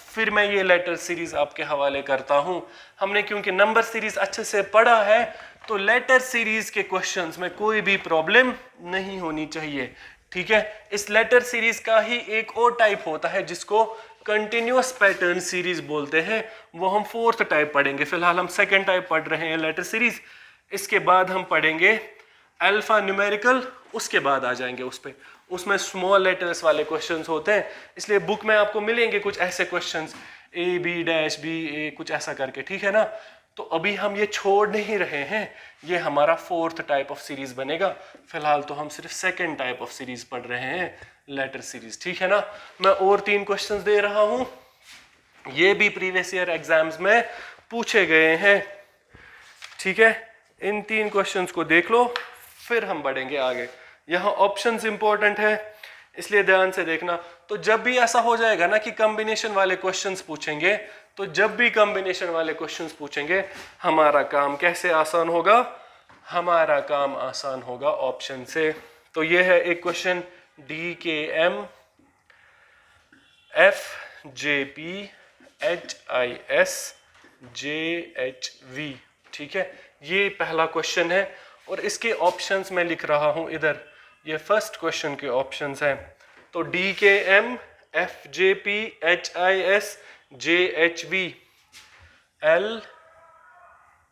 फिर मैं ये लेटर सीरीज आपके हवाले करता हूं। हमने क्योंकि नंबर सीरीज अच्छे से पढ़ा है, तो लेटर सीरीज के क्वेश्चंस में कोई भी प्रॉब्लम नहीं होनी चाहिए, ठीक है। इस लेटर सीरीज का ही एक और टाइप होता है जिसको कंटिन्यूअस पैटर्न सीरीज बोलते हैं, वो हम 4th टाइप पढ़ेंगे। फिलहाल हम 2nd टाइप पढ़ रहे हैं लेटर सीरीज, इसके बाद हम पढ़ेंगे अल्फा न्यूमेरिकल, उसके बाद आ जाएंगे उस पे। उसमें स्मॉल लेटर्स वाले क्वेश्चंस होते हैं, इसलिए बुक में आपको मिलेंगे कुछ ऐसे questions, A B dash B A, कुछ ऐसा करके, ठीक है ना। तो अभी हम ये छोड़ नहीं रहे हैं, ये हमारा 4th टाइप ऑफ सीरीज बनेगा। फिलहाल तो हम सिर्फ 2nd टाइप ऑफ सीरीज पढ़ रहे हैं, लेटर सीरीज, ठीक है ना। मैं और 3 क्वेश्चंस दे रहा हूं, ये भी प्रीवियस ईयर एग्जाम्स में पूछे गए हैं, ठीक है। इन 3 क्वेश्चंस को देख लो, फिर हम बढ़ेंगे आगे। यहाँ ऑप्शंस इंपॉर्टेंट है, इसलिए ध्यान से देखना। तो जब भी ऐसा हो जाएगा ना कि कॉम्बिनेशन वाले क्वेश्चंस पूछेंगे, तो जब भी कॉम्बिनेशन वाले क्वेश्चंस पूछेंगे, हमारा काम कैसे आसान होगा? हमारा काम आसान होगा ऑप्शन से। तो ये है एक question, D K M F J P H I S J H V, ठीक है। ये पहला क्वेश्चन है, और इसके ऑप्शंस मैं लिख रहा हूं इधर, ये फर्स्ट क्वेश्चन के ऑप्शंस हैं। तो D K M F J P H I S J H V L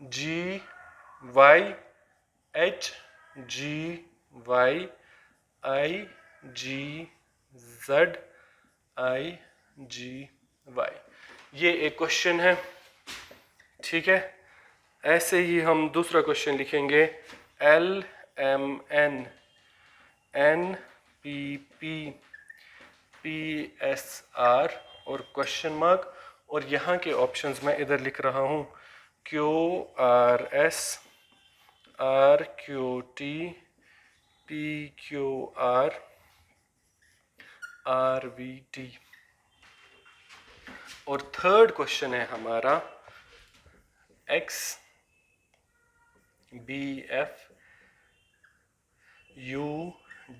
G Y H G Y I G Z I G Y, ये एक क्वेश्चन है, ठीक है। ऐसे ही हम दूसरा क्वेश्चन लिखेंगे, L M N N P P P S R और क्वेश्चन मार्क, और यहाँ के ऑप्शंस मैं इधर लिख रहा हूँ, Q R S R Q T P Q R R V T. और थर्ड क्वेश्चन है हमारा X B F U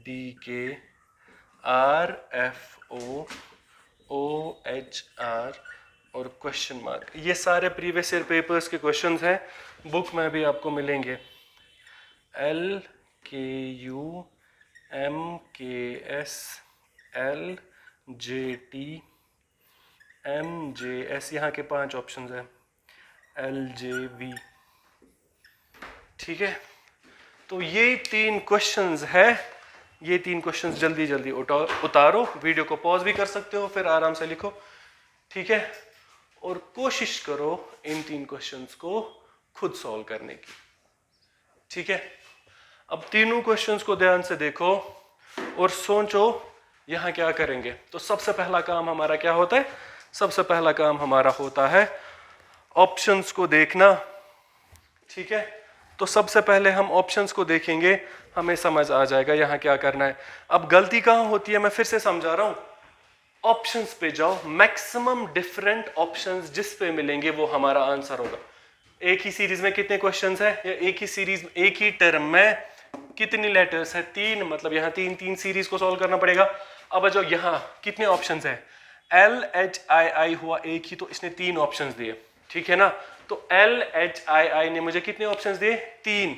D K R F O O H R और क्वेश्चन मार्क। ये सारे प्रीवियस ईयर पेपर्स के questions हैं, book में भी आपको मिलेंगे। LKUMKSLJTMJS, यहाँ के 5 ऑप्शंस हैं, LJV। ठीक है, तो ये 3 क्वेश्चंस है। ये 3 क्वेश्चंस जल्दी जल्दी उतारो, वीडियो को पॉज भी कर सकते हो, फिर आराम से लिखो। ठीक है, और कोशिश करो इन 3 क्वेश्चंस को खुद सॉल्व करने की। ठीक है, अब तीनों क्वेश्चंस को ध्यान से देखो और सोचो यहां क्या करेंगे। तो सबसे पहला काम हमारा क्या होता है? सबसे पहला काम हमारा होता है ऑप्शंस को देखना। ठीक है, तो सबसे पहले हम ऑप्शंस को देखेंगे, हमें समझ आ जाएगा यहां क्या करना है। अब गलती कहां होती है, मैं फिर से समझा रहा हूं। ऑप्शंस पे जाओ, मैक्सिमम डिफरेंट ऑप्शंस जिस पे मिलेंगे वो हमारा आंसर होगा। एक ही सीरीज में कितने क्वेश्चंस हैं, या एक ही सीरीज, एक ही टर्म में कितनी लेटर्स है? 3, मतलब यहाँ 3 सीरीज को सॉल्व करना पड़ेगा। अब जो यहाँ कितने ऑप्शंस हैं? LHII हुआ एक ही, तो इसने 3 ऑप्शंस दिए। ठीक है ना, तो LHII ने मुझे कितने ऑप्शंस दिए? 3।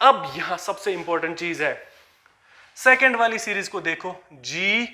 अब यहाँ सबसे इंपॉर्टेंट चीज है, सेकंड वाली सीरीज को देखो, G,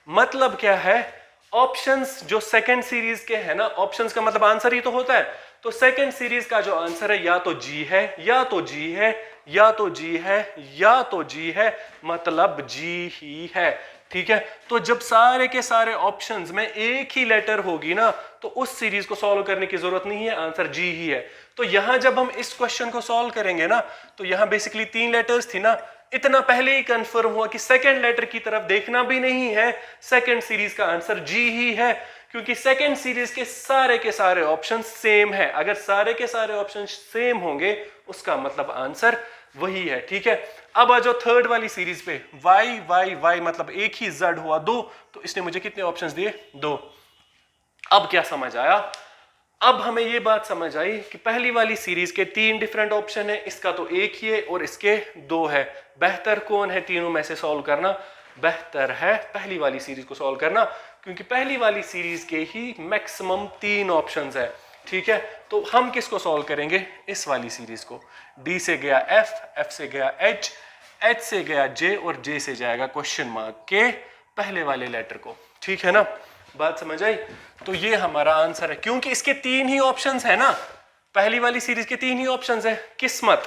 मतलब क्या है? ऑप्शंस जो सेकंड सीरीज के है ना, ऑप्शंस का मतलब आंसर ही तो होता है। तो सेकंड सीरीज का जो आंसर है या तो G है, या तो G है, या तो G है, या तो G है, मतलब G ही है। ठीक है, तो जब सारे के सारे ऑप्शंस में एक ही लेटर होगी ना, तो उस सीरीज को सॉल्व करने की जरूरत नहीं है, आंसर G ही है। तो यहां जब हम इस क्वेश्चन को सॉल्व करेंगे ना, तो यहां बेसिकली 3 लेटर्स थी ना, इतना पहले ही कंफर्म हुआ कि सेकंड लेटर की तरफ देखना भी नहीं है, सेकंड सीरीज का आंसर G ही है, क्योंकि सेकंड सीरीज के सारे ऑप्शन सेम है। अगर सारे के सारे ऑप्शन सेम होंगे उसका मतलब आंसर वही है। ठीक है, अब आ जाओ थर्ड वाली सीरीज पे, Y मतलब एक ही Z हुआ 2, तो इसने मुझे कितने ऑप्शंस दिए? 2। अब क्या समझ आया? अब हमें ये बात समझ आई कि पहली वाली सीरीज के 3 डिफरेंट ऑप्शन है, इसका तो एक ही है और इसके 2 है। बेहतर कौन है तीनों में से सॉल्व करना? बेहतर है पहली वाली सीरीज को सॉल्व करना, क्योंकि पहली वाली सीरीज के ही मैक्सिमम 3 ऑप्शंस है। ठीक है, तो हम किसको सॉल्व करेंगे? इस वाली सीरीज को। D से गया F से गया H से गया J और J से जाएगा क्वेश्चन मार्क के पहले वाले लेटर को। ठीक है ना, बात समझ आई? तो ये हमारा आंसर है, क्योंकि इसके 3 ही ऑप्शंस है ना, पहली वाली सीरीज के 3 ही ऑप्शंस है। किस्मत,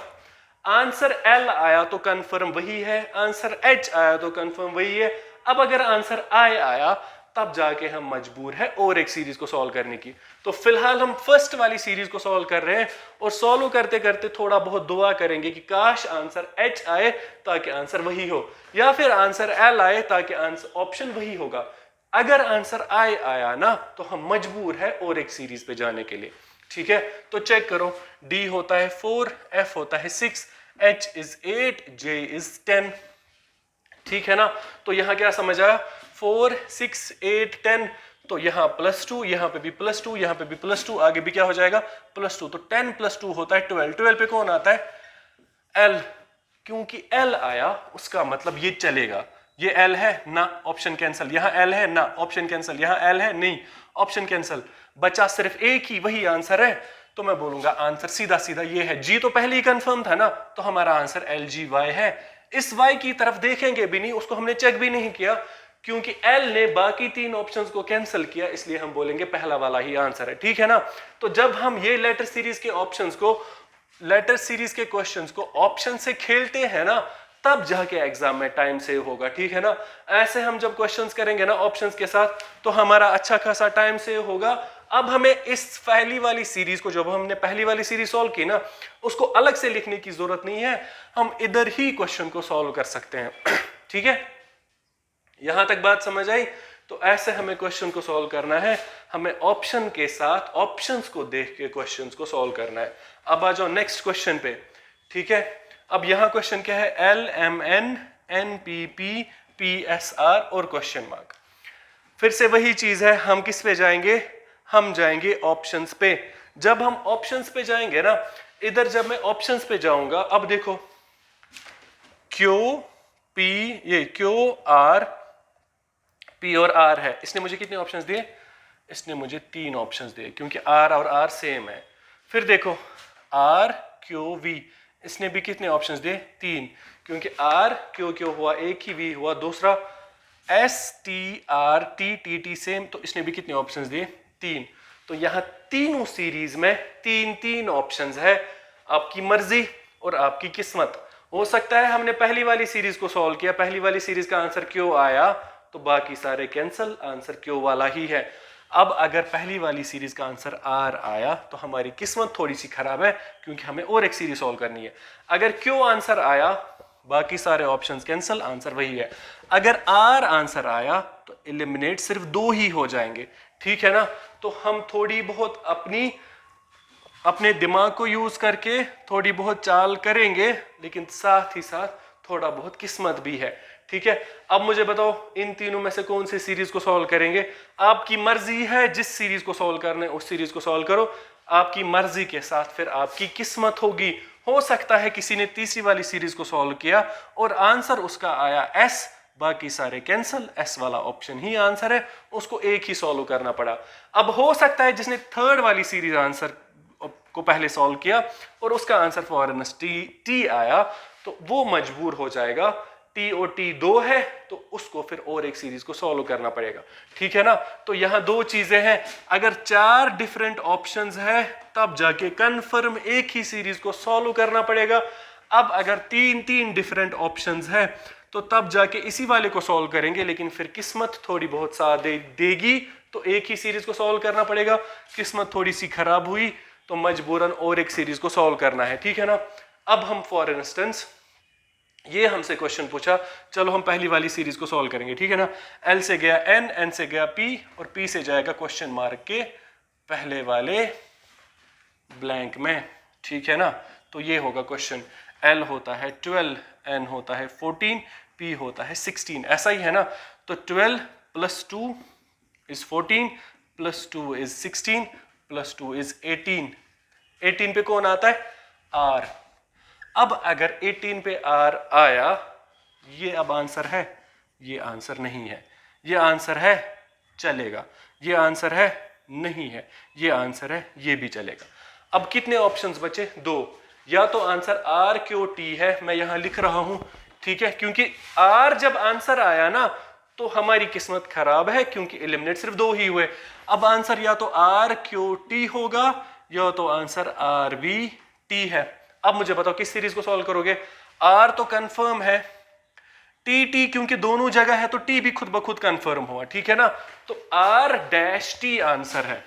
आंसर L आया तो कंफर्म वही है, आंसर H आया तो कंफर्म वही है। अब अगर आंसर I आया तब जाके हम मजबूर है और एक सीरीज को सॉल्व करने की। तो फिलहाल हम फर्स्ट वाली सीरीज को सॉल्व कर रहे हैं, और सॉल्व करते करते थोड़ा बहुत दुआ करेंगे कि काश आंसर H आए ताकि आंसर वही हो, या फिर आंसर L आए ताकि आंसर ऑप्शन वही होगा। अगर आंसर I आया ना, तो हम मजबूर है और एक सीरीज पे जाने के लिए। ठीक है, तो चेक करो, D होता है 4, F होता है 6, H इज 8, J इज 10। ठीक है ना, तो यहां क्या समझ आया? 4, 6, 8, 10, तो यहां +2, यहां पे भी +2, यहां पे भी +2, आगे भी क्या हो जाएगा? +2। तो 10 + 2 होता है 12। 12 पे कौन आता है? L। क्योंकि L आया उसका मतलब ये चलेगा। ये L है ना, ऑप्शन कैंसिल। यहां L है ना, ऑप्शन कैंसिल। यहां L है नहीं, ऑप्शन कैंसिल। बचा सिर्फ एक ही, वही आंसर है। तो मैं बोलूंगा आंसर सीधा सीधा ये है। G तो पहले ही कंफर्म था ना, तो हमारा आंसर LGY है। इस Y की तरफ देखेंगे भी नहीं, उसको हमने चेक भी नहीं किया, क्योंकि L ने बाकी 3 ऑप्शंस को कैंसिल किया, इसलिए हम बोलेंगे पहला वाला ही आंसर है। ठीक है ना, तो जब हम ये लेटर सीरीज के ऑप्शंस को, लेटर सीरीज के क्वेश्चंस को ऑप्शन से खेलते हैं ना, तब जाके एग्जाम में टाइम सेव होगा। ठीक है ना, ऐसे हम जब क्वेश्चंस करेंगे ना ऑप्शंस के साथ, तो हमारा अच्छा खासा टाइम सेव होगा। अब हमें इस पहली वाली सीरीज को, जब हमने पहली वाली सीरीज सॉल्व की ना, उसको अलग से लिखने की जरूरत नहीं है, हम इधर ही क्वेश्चन को सॉल्व कर सकते हैं। ठीक है, यहां तक बात समझ आई? तो ऐसे हमें क्वेश्चन को सॉल्व करना है, हमें ऑप्शन के साथ ऑप्शंस को देख के क्वेश्चंस को सॉल्व करना है। अब आ जाओ नेक्स्ट क्वेश्चन पे। ठीक है, अब यहां क्वेश्चन क्या है? LMN NPP PSR और क्वेश्चन मार्क। फिर से वही चीज है, हम किस पे जाएंगे? हम जाएंगे ऑप्शंस पे। जब हम ऑप्शंस पे जाएंगे ना, इधर जब मैं ऑप्शंस पे जाऊंगा, अब देखो QR P और R है, इसने मुझे कितने ऑप्शंस दिए? इसने मुझे 3 ऑप्शंस दिए, क्योंकि R और R सेम है। फिर देखो R Q V, इसने भी कितने ऑप्शंस दिए? 3, क्योंकि R Q Q हुआ एक ही, V हुआ दूसरा, S T R T T T same, तो इसने भी कितने ऑप्शंस दिए? 3। तो यहाँ तीनों सीरीज में 3 ऑप्शंस है। आपकी मर्जी और आपकी किस्मत। हो सकता है हमने पहली वाली सीरीज को सॉल्व किया, पहली वाली सीरीज का आंसर क्यों आया, तो बाकी सारे कैंसल, आंसर क्यों वाला ही है। अब अगर पहली वाली सीरीज का आंसर आर आया तो हमारी किस्मत थोड़ी सी खराब है, क्योंकि हमें और एक सीरीज सॉल्व करनी है। अगर क्यों आंसर आया, बाकी सारे ऑप्शंस कैंसल, आंसर वही है। अगर आर आंसर आया तो एलिमिनेट सिर्फ 2 ही हो जाएंगे, ठीक है ना। तो हम थोड़ी बहुत अपने दिमाग को यूज करके थोड़ी बहुत चाल करेंगे, लेकिन साथ ही साथ थोड़ा बहुत किस्मत भी है, ठीक है। अब मुझे बताओ इन तीनों में से कौन सी सीरीज को सॉल्व करेंगे? आपकी मर्जी है, जिस सीरीज को सॉल्व करना है उस सीरीज को सॉल्व करो। आपकी मर्जी के साथ फिर आपकी किस्मत होगी। हो सकता है किसी ने तीसरी वाली सीरीज को सॉल्व किया और आंसर उसका आया एस, बाकी सारे कैंसल, एस वाला ऑप्शन ही आंसर है, उसको एक ही सॉल्व करना पड़ा। अब हो सकता है जिसने थर्ड वाली सीरीज आंसर को पहले सॉल्व किया और उसका आंसर फॉरनस टी आया, तो वो मजबूर हो जाएगा। टी और टी 2 है तो उसको फिर और एक सीरीज को सॉल्व करना पड़ेगा, ठीक है ना। तो यहां 2 चीजें हैं। अगर 4 डिफरेंट ऑप्शंस है तब जाके कंफर्म एक ही सीरीज को सॉल्व करना पड़ेगा। अब अगर 3 डिफरेंट ऑप्शंस है तो तब जाके इसी वाले को सॉल्व करेंगे, लेकिन फिर किस्मत थोड़ी बहुत साथ देगी तो एक ही सीरीज को सॉल्व करना पड़ेगा। किस्मत थोड़ी सी खराब हुई तो मजबूरन और एक सीरीज को सॉल्व करना है, ठीक है ना। अब हम फॉर इंस्टेंस, ये हमसे क्वेश्चन पूछा, चलो हम पहली वाली सीरीज को सॉल्व करेंगे, ठीक है ना। एल से गया एन, एन से गया पी और पी से जाएगा क्वेश्चन मार्क के पहले वाले ब्लैंक में, ठीक है ना। तो ये होगा क्वेश्चन, एल होता है 12, एन होता है 14, पी होता है 16, ऐसा ही है ना। तो 12 + 2 = 14 + 2 = 16 + 2 = 18। 18 पे कौन आता है? आर। अब अगर 18 पे आर आया, ये अब आंसर है, ये आंसर नहीं है, ये आंसर है, चलेगा, ये आंसर है, नहीं है, ये आंसर है, ये भी चलेगा। अब कितने ऑप्शंस बचे? 2। या तो आंसर आर क्यू टी है, मैं यहां लिख रहा हूं, ठीक है, क्योंकि आर जब आंसर आया ना तो हमारी किस्मत खराब है, क्योंकि एलिमिनेट सिर्फ 2 ही हुए। अब आंसर या तो आर क्यू टी होगा या तो आंसर आर बी टी है। अब मुझे बताओ किस सीरीज को सॉल्व करोगे? आर तो कंफर्म है, टी टी क्योंकि दोनों जगह है तो टी भी खुद ब खुद कंफर्म हुआ, ठीक है ना। तो आर डैश टी आंसर है।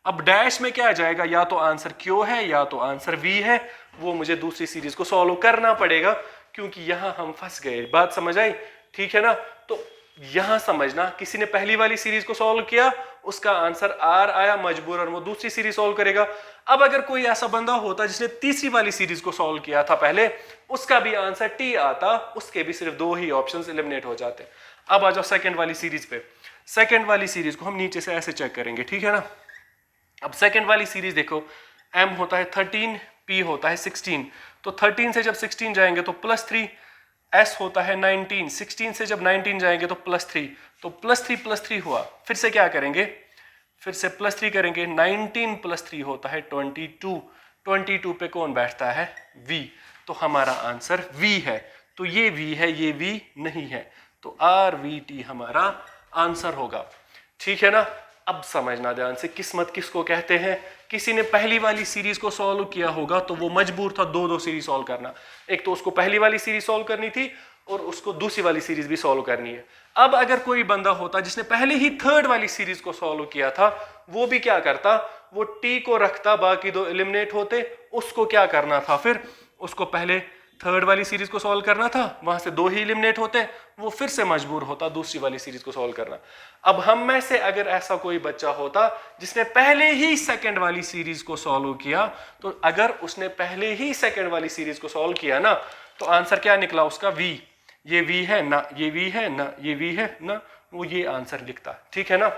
अब डैश में क्या आ जाएगा? या तो आंसर क्यू है या तो आंसर वी है, वो मुझे दूसरी सीरीज को सॉल्व करना पड़ेगा, क्योंकि यहां हम फंस गए। बात समझ आई, ठीक है ना। तो यहां समझना, किसी ने पहली वाली सीरीज को सॉल्व किया, उसका आंसर आर आया, मजबूरन वो दूसरी सीरीज सॉल्व करेगा। अब अगर कोई ऐसा बंदा होता जिसने तीसरी वाली सीरीज को सॉल्व किया था पहले, उसका भी आंसर टी आता, उसके भी सिर्फ 2 ही ऑप्शंस एलिमिनेट हो जाते। अब आ जाओ सेकंड वाली सीरीज पे। सेकंड वाली सीरीज को हम नीचे से ऐसे चेक करेंगे, ठीक है ना। अब सेकंड वाली सीरीज देखो, m होता है 13, p होता है 16, तो 13 से जब 16 जाएंगे तो +3, s होता है 19, 16 से जब 19 जाएंगे तो +3, तो +3 हुआ। फिर से क्या करेंगे? फिर से +3 करेंगे, 19 + 3 होता है 22, 22 पे कौन बैठता है? v, तो हमारा आंसर v है। तो ये v है, ये v नहीं है, तो RVT हमारा आंसर होगा, ठीक है ना। अब समझना ध्यान से, किस्मत किसको कहते हैं? किसी ने पहली वाली सीरीज को सॉल्व किया होगा तो वो मजबूर था 2 सीरीज सॉल्व करना। एक तो उसको पहली वाली सीरीज सॉल्व करनी थी और उसको दूसरी वाली सीरीज भी सॉल्व करनी है। अब अगर कोई बंदा होता जिसने पहले ही थर्ड वाली सीरीज को सॉल्व किया था, वो भी क्या करता? वो टी को रखता, बाकी 2 एलिमिनेट होते। उसको क्या करना था फिर? उसको पहले थर्ड वाली सीरीज को सॉल्व करना था, वहां से 2 ही एलिमिनेट होते, वो फिर से मजबूर होता दूसरी वाली सीरीज को सॉल्व करना। अब हम में से अगर ऐसा कोई बच्चा होता जिसने पहले ही सेकंड वाली सीरीज को सॉल्व किया, तो अगर उसने पहले ही सेकंड वाली सीरीज को सॉल्व किया ना, तो आंसर क्या निकला उसका? v। ये v है ना, ये v है ना, ये v है ना, वो ये आंसर लिखता, ठीक है ना।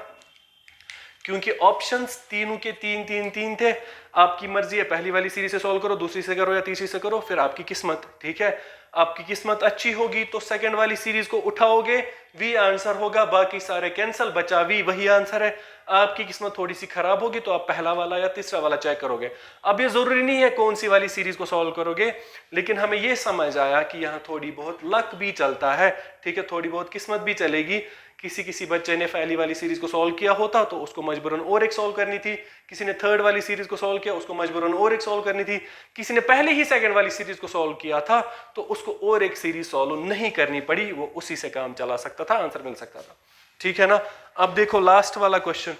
क्योंकि ऑप्शंस तीनों के 3 थे। आपकी मर्जी है, पहली वाली सीरीज से सॉल्व करो, दूसरी से करो या तीसरी से करो, फिर आपकी किस्मत। ठीक है, आपकी किस्मत अच्छी होगी तो सेकंड वाली सीरीज को उठाओगे, वी आंसर होगा, बाकी सारे कैंसिल, बचा वी, वही आंसर है। आपकी किस्मत थोड़ी सी खराब होगी तो आप पहला वाला या तीसरा वाला चेक करोगे। अब ये जरूरी नहीं है कौन सी वाली सीरीज को सॉल्व करोगे, लेकिन हमें ये समझ आया कि यहाँ थोड़ी बहुत लक भी चलता है। ठीक है, थोड़ी बहुत किस्मत भी चलेगी। किसी बच्चे ने पहली वाली सीरीज को सॉल्व किया होता तो उसको मजबूरन और एक सॉल्व करनी थी, किसी ने थर्ड वाली सीरीज को सॉल्व किया उसको मजबूरन और एक सॉल्व करनी थी, किसी ने पहले ही सेकंड वाली सीरीज को सॉल्व किया था तो उसको और एक सीरीज सॉल्व नहीं करनी पड़ी, वो उसी से काम चला सकता था, आंसर मिल सकता था। ठीक है ना। अब देखो लास्ट वाला क्वेश्चन।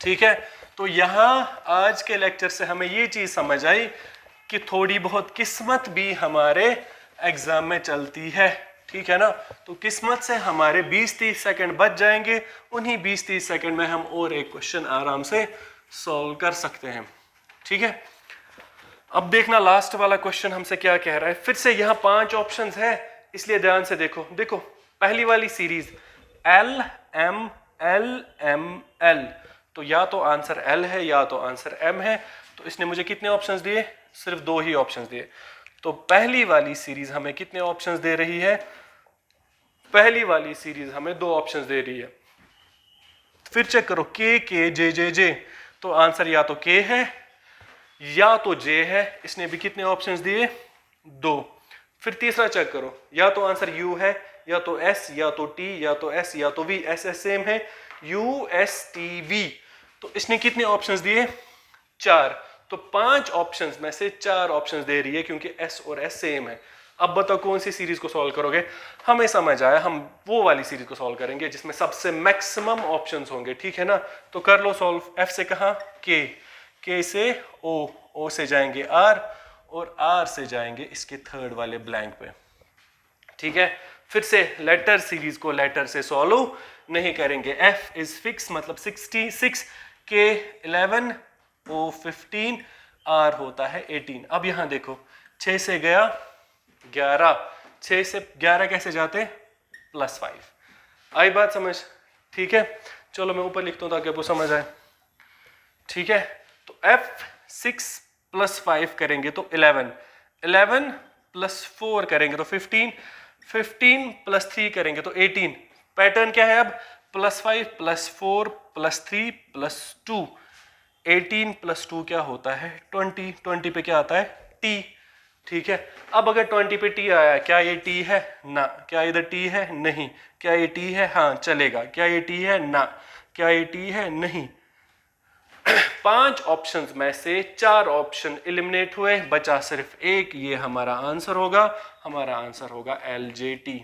ठीक है, तो यहां आज के लेक्चर से हमें ये चीज समझ आई कि थोड़ी बहुत किस्मत भी हमारे एग्जाम में चलती है। ठीक है ना, तो किस्मत से हमारे 20-30 सेकंड बच जाएंगे, उन्हीं 20-30 सेकंड में हम और एक क्वेश्चन आराम से सॉल्व कर सकते हैं। ठीक है, अब देखना लास्ट वाला क्वेश्चन हमसे क्या कह रहा है। फिर से यहाँ 5 ऑप्शंस है, इसलिए ध्यान से देखो। देखो पहली वाली series L M L M L, तो या तो आंसर एल है या तो आंसर एम है। तो इसने मुझे कितने ऑप्शंस दिए? सिर्फ 2 ही ऑप्शंस दिए। तो पहली वाली सीरीज हमें कितने ऑप्शंस दे रही है? पहली वाली सीरीज हमें 2 ऑप्शंस दे रही है। फिर चेक करो के जे जे जे, तो आंसर या तो के है या तो जे है। इसने भी कितने ऑप्शंस दिए? 2। फिर तीसरा चेक करो, या तो आंसर यू है या तो एस या तो टी या तो एस या तो वी। एस एस सेम है, यू एस टी वी। तो इसने कितने ऑप्शंस दिए? 4। तो 5 ऑप्शंस में से 4 ऑप्शंस दे रही है क्योंकि एस और एस सेम है। अब बताओ कौन सी सीरीज को सॉल्व करोगे? हमें समझ आया, हम वो वाली सीरीज को सॉल्व करेंगे जिसमें सबसे मैक्सिमम ऑप्शंस होंगे। ठीक है ना, तो कर लो सॉल्व। एफ से कहां? के से ओ से जाएंगे आर और आर से जाएंगे इसके थर्ड वाले ब्लैंक पे। ठीक है, फिर से लेटर सीरीज को लेटर से सॉल्व नहीं करेंगे। एफ इज फिक्स मतलब 66, के 11, ओ 15, आर होता है 18। अब यहां देखो 6 से गया 11, 6 से 11 कैसे जाते? +5। आई बात समझ? ठीक है, चलो मैं ऊपर लिखता हूं ताकि आपको समझ आए। ठीक है, तो F6 + 5 करेंगे तो 11, 11 + 4 करेंगे तो 15, 15 + 3 करेंगे तो 18। पैटर्न क्या है अब? +5 + 4 + 3 + 2। 18 + 2 क्या होता है? 20। 20 पे क्या आता है? T। ठीक है, अब अगर 20 पे T आया, क्या ये T है? ना। क्या इधर T है? नहीं। क्या ये T है? हाँ चलेगा। क्या ये T है? ना। क्या ये T है? नहीं। 5 ऑप्शंस में से 4 ऑप्शन एलिमिनेट हुए, बचा सिर्फ एक। ये हमारा आंसर होगा, हमारा आंसर होगा LJT।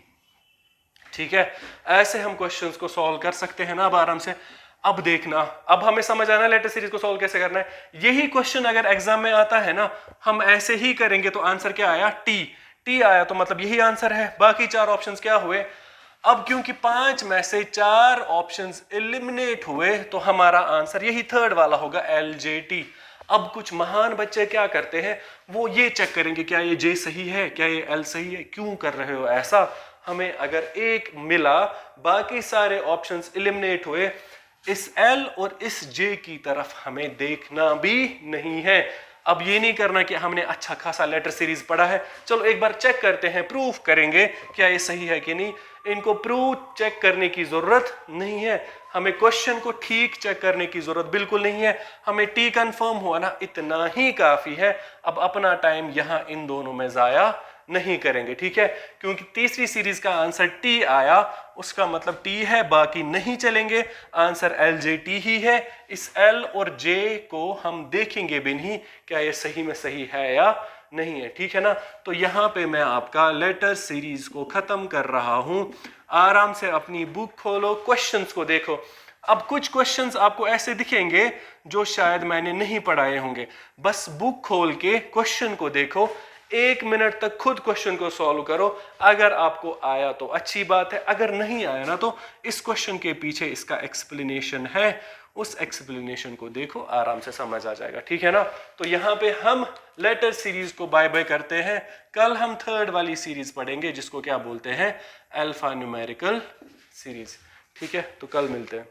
ठीक है, ऐसे हम क्वेश्चंस को सॉल्व कर सकते हैं ना अब आराम से। अब देखना, अब हमें समझ आना लेटर सीरीज को सॉल्व कैसे करना है। यही क्वेश्चन अगर एग्जाम में आता है ना, हम ऐसे ही करेंगे तो आंसर क्या आया? टी आया, तो मतलब यही आंसर है। बाकी 4 ऑप्शंस क्या हुए? अब क्योंकि 5 में से 4 ऑप्शंस एलिमिनेट हुए तो हमारा आंसर यही थर्ड वाला होगा, LJT। अब कुछ महान बच्चे क्या करते हैं, वो ये चेक करेंगे क्या ये J सही है, क्या ये L सही है। क्यों कर रहे हो ऐसा? हमें अगर एक मिला, बाकी सारे ऑप्शंस एलिमिनेट हुए, इस L और इस J की तरफ हमें देखना भी नहीं है। अब ये नहीं करना कि हमने अच्छा खासा लेटर सीरीज पढ़ा है, चलो एक बार चेक करते हैं, प्रूफ करेंगे क्या ये सही है कि नहीं। इनको प्रूफ चेक करने की जरूरत नहीं है, हमें क्वेश्चन को ठीक चेक करने की जरूरत बिल्कुल नहीं है। हमें टी कंफर्म हुआ ना, इतना ही काफी है। अब अपना टाइम यहां इन दोनों में जाया नहीं करेंगे। ठीक है, क्योंकि तीसरी सीरीज का आंसर टी आया, उसका मतलब टी है, बाकी नहीं चलेंगे। आंसर LJT ही है। इस L और J को हम देखेंगे भी नहीं क्या ये सही में सही है या नहीं है। ठीक है ना, तो यहां पे मैं आपका लेटर सीरीज को खत्म कर रहा हूं। आराम से अपनी बुक खोलो, क्वेश्चंस को देखो। अब कुछ क्वेश्चंस आपको ऐसे दिखेंगे जो शायद मैंने नहीं पढ़ाए होंगे। बस बुक खोल के क्वेश्चन को देखो, 1 मिनट तक खुद क्वेश्चन को सॉल्व करो। अगर आपको आया तो अच्छी बात है, अगर नहीं आया ना तो इस क्वेश्चन के पीछे इसका एक्सप्लेनेशन है, उस एक्सप्लेनेशन को देखो, आराम से समझ आ जाएगा। ठीक है ना, तो यहाँ पे हम लेटर सीरीज को बाय बाय करते हैं। कल हम थर्ड वाली सीरीज पढ़ेंगे जिसको क्या बोलते हैं? Alpha numerical series. ठीक है, तो कल मिलते हैं।